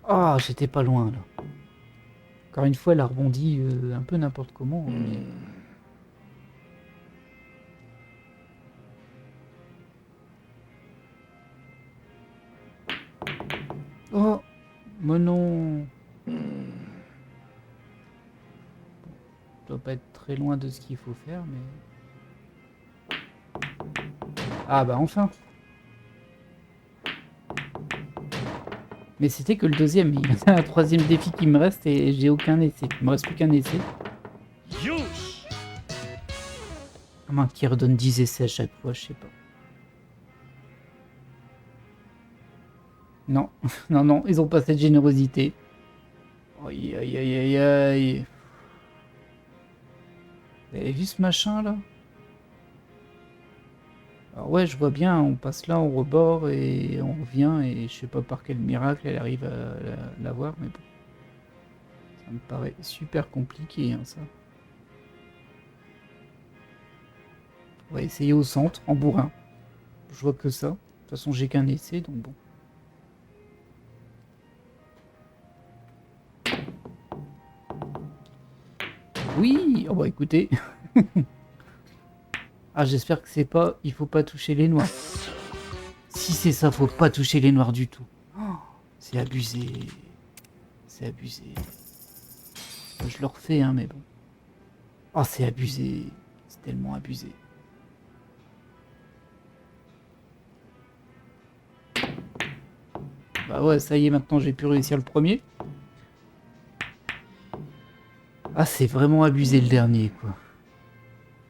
Ah, j'étais pas loin, là. Encore une fois, elle a rebondi un peu n'importe comment, mais... Oh, mais non. Je dois pas être très loin de ce qu'il faut faire, mais... Ah bah enfin. Mais c'était que le deuxième. Il y a un troisième défi qui me reste et j'ai aucun essai. Il me reste plus qu'un essai. よし À moins qu'il redonne 10 essais à chaque fois, je sais pas. Non, non, non, ils ont pas cette générosité. Aïe, aïe, aïe, aïe, aïe. Vous avez vu ce machin là? Alors ouais, je vois bien, on passe là, on rebord et on revient et je sais pas par quel miracle elle arrive à l'avoir, mais bon. Ça me paraît super compliqué, hein, ça. On va essayer au centre, en bourrin. Je vois que ça. De toute façon, j'ai qu'un essai, donc bon. Oui! Oh bah écoutez. Ah, j'espère que c'est pas... Il faut pas toucher les noirs. Si c'est ça, faut pas toucher les noirs du tout. Oh, c'est abusé. C'est abusé. Je le refais, hein, mais bon. Oh, c'est abusé. C'est tellement abusé. Bah ouais, ça y est, maintenant j'ai pu réussir le premier. Ah, c'est vraiment abusé le dernier, quoi.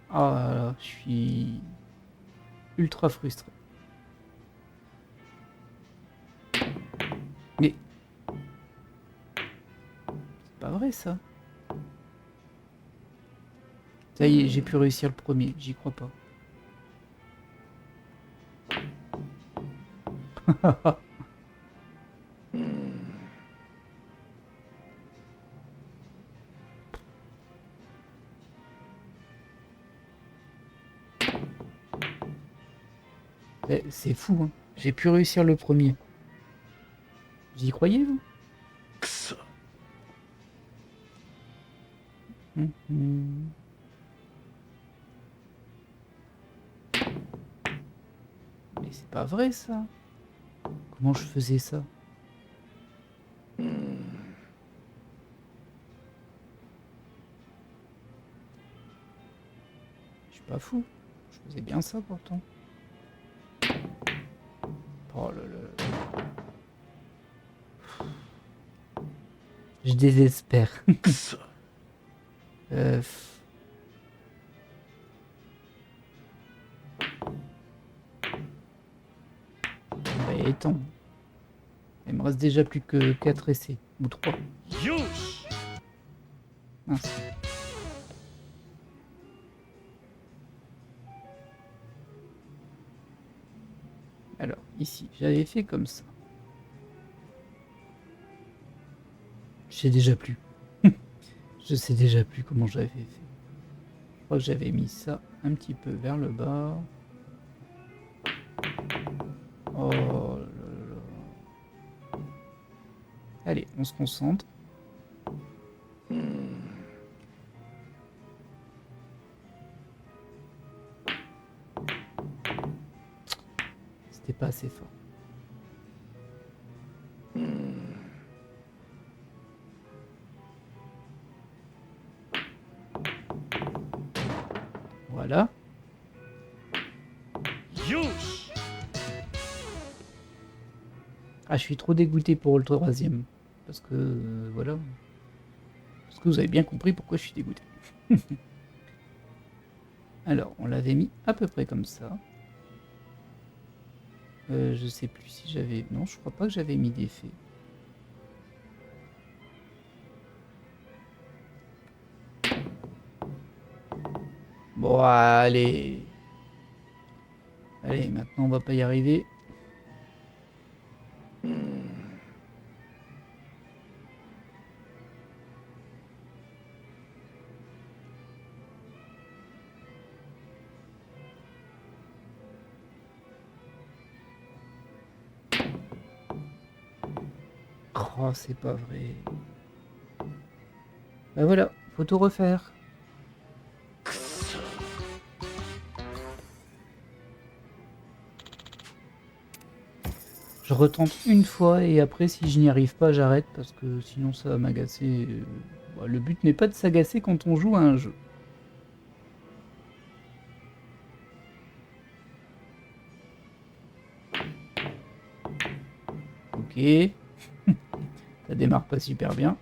Ah là là, je suis ultra frustré. Mais... C'est pas vrai, ça. Ça y est, j'ai pu réussir le premier, j'y crois pas. C'est fou, hein. J'ai pu réussir le premier. Vous y croyez, vous? くそ Mhm. Mais c'est pas vrai, ça. Comment je faisais ça? Je suis pas fou. Je faisais bien ça, pourtant. Oh là là. Je désespère. くそ Euh, bah, il est temps. Il me reste déjà plus que 4 essais. Ou 3. よし Mince. Alors, ici, j'avais fait comme ça. Je sais déjà plus. Je sais déjà plus comment j'avais fait. Je crois que j'avais mis ça un petit peu vers le bas. Oh là là. Allez, on se concentre. C'était pas assez fort. Voilà. Youch! Ah, je suis trop dégoûté pour le troisième. Parce que, voilà. Parce que vous avez bien compris pourquoi je suis dégoûté. Alors, on l'avait mis à peu près comme ça. Je sais plus si j'avais... Non, je crois pas que j'avais mis d'effet. Bon, allez. Allez, maintenant on va pas y arriver. Oh, c'est pas vrai. Bah voilà, faut tout refaire. Je retente une fois et après si je n'y arrive pas j'arrête parce que sinon ça va m'agacer. Bah, le but n'est pas de s'agacer quand on joue à un jeu. Ok. Ça démarre pas super bien.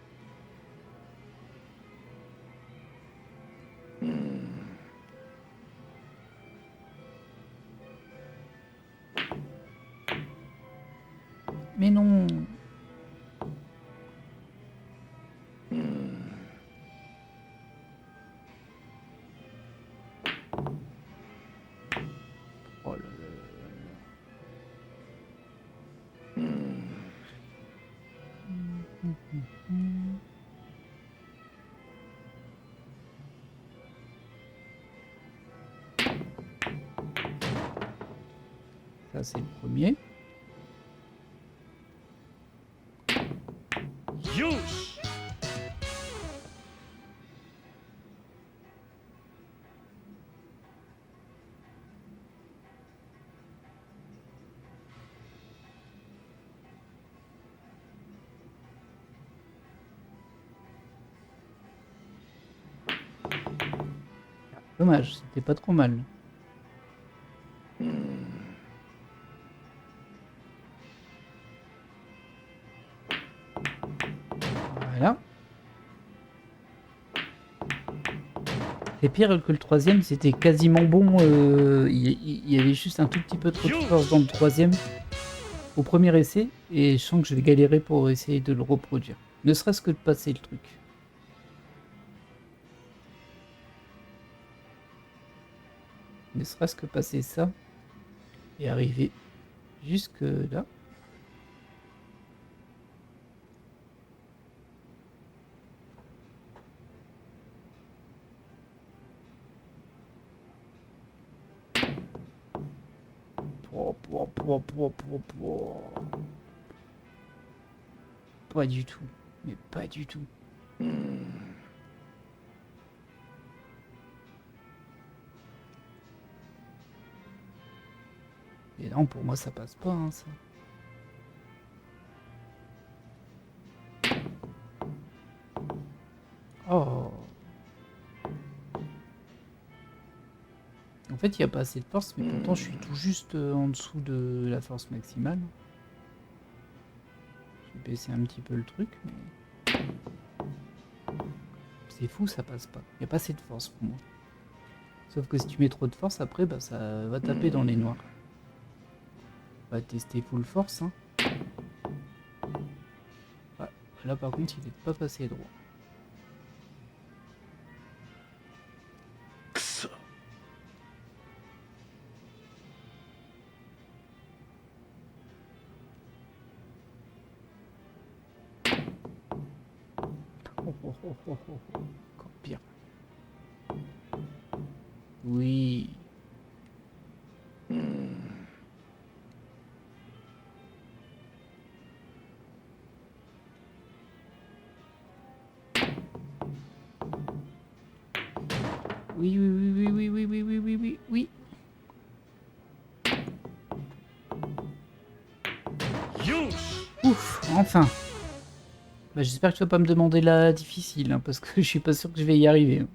Mais non. Oh là là là là. Ça c'est le premier. Youch! Dommage, c'était pas trop mal. Voilà. C'est pire que le troisième, c'était quasiment bon. Il y avait juste un tout petit peu trop de force dans le troisième au premier essai, et je sens que je vais galérer pour essayer de le reproduire. Ne serait-ce que de passer le truc. Ne serait-ce que passer ça et arriver jusque là. Pas du tout. Mais pas du tout. Et non, pour moi, ça passe pas, hein, ça. Oh. En fait, il n'y a pas assez de force, mais pourtant, je suis tout juste en dessous de la force maximale. Je vais baisser un petit peu le truc, mais... C'est fou, ça passe pas. Il n'y a pas assez de force pour moi. Sauf que si tu mets trop de force, après, bah, ça va taper dans les noirs. On va tester full force, hein. Ouais, là, par contre, il n'est pas passé droit. Encore pire. Oui. Oui, oui, oui, oui, oui, oui, oui, oui, oui, oui. Ouf, enfin. Bah, j'espère que tu vas pas me demander la difficile, hein, parce que je suis pas sûr que je vais y arriver.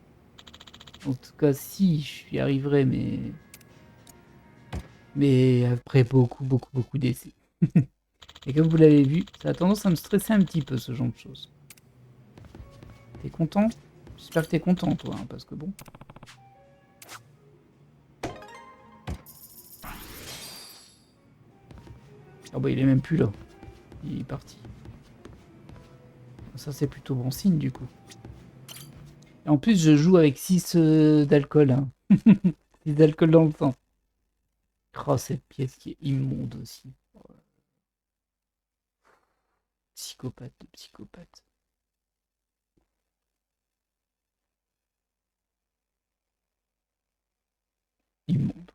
En tout cas, si, je y arriverai, mais après beaucoup d'essais. Et comme vous l'avez vu, ça a tendance à me stresser un petit peu, ce genre de choses. T'es content? J'espère que t'es content, toi, hein, parce que bon... Ah bah, il est même plus là. Il est parti. Ça, c'est plutôt bon signe, du coup. Et en plus, je joue avec 6 d'alcool. Hein. 6 d'alcool dans le sang. Oh, cette pièce qui est immonde aussi. Psychopathe de psychopathe. Immonde.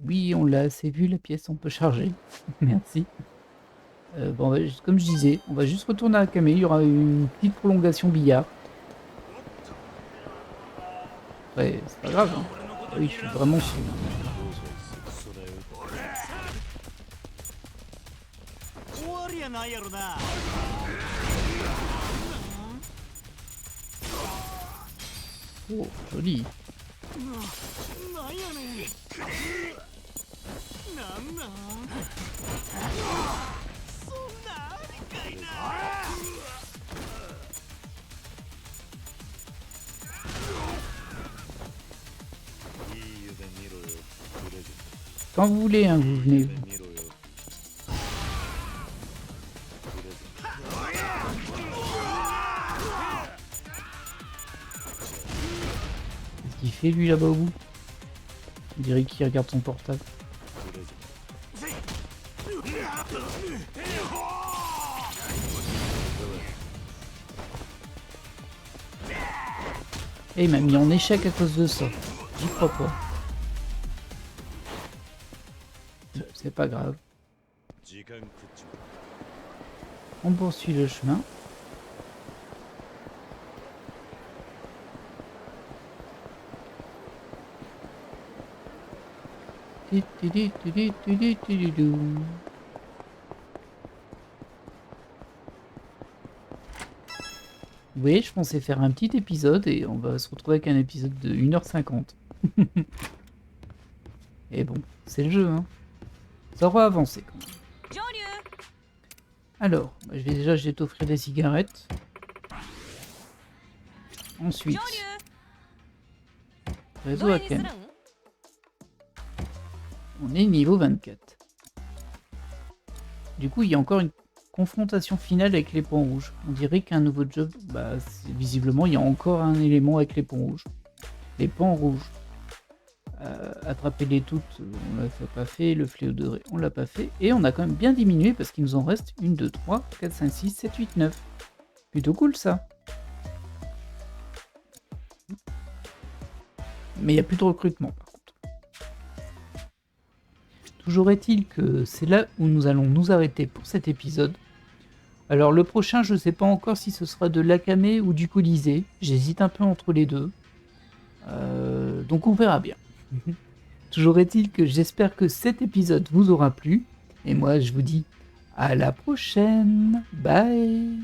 Oui, on l'a assez vu, la pièce, on peut charger. Merci. Bon, comme je disais, on va juste retourner à Akame. Il y aura une petite prolongation billard. Ouais, c'est pas grave. Hein. Oui, je suis vraiment sûr. Oh, joli. Quand vous voulez, hein, vous venez. Qu'est-ce qu'il fait lui là-bas au bout? On dirait qu'il regarde son portable. Et il m'a mis en échec à cause de ça. J'y crois pas. C'est pas grave. On poursuit le chemin. Oui, je pensais faire un petit épisode et on va se retrouver avec un épisode de 1h50. Et bon, c'est le jeu, hein. Ça aura avancé quand même. Alors, je vais t'offrir des cigarettes. Ensuite, réseau Akame. On est niveau 24. Du coup, il y a encore une confrontation finale avec les ponts rouges. On dirait qu'un nouveau job, visiblement, il y a encore un élément avec les ponts rouges. Les ponts rouges. Attraper les toutes, on l'a pas fait. Le fléau doré, on l'a pas fait. Et on a quand même bien diminué parce qu'il nous en reste 1, 2, 3, 4, 5, 6, 7, 8, 9. Plutôt cool ça. Mais il n'y a plus de recrutement par contre. Toujours est-il que c'est là où nous allons nous arrêter pour cet épisode. Alors le prochain, je ne sais pas encore si ce sera de l'Akame ou du Colisée. J'hésite un peu entre les deux. Donc on verra bien. Toujours est-il que j'espère que cet épisode vous aura plu. Et moi je vous dis à la prochaine. Bye.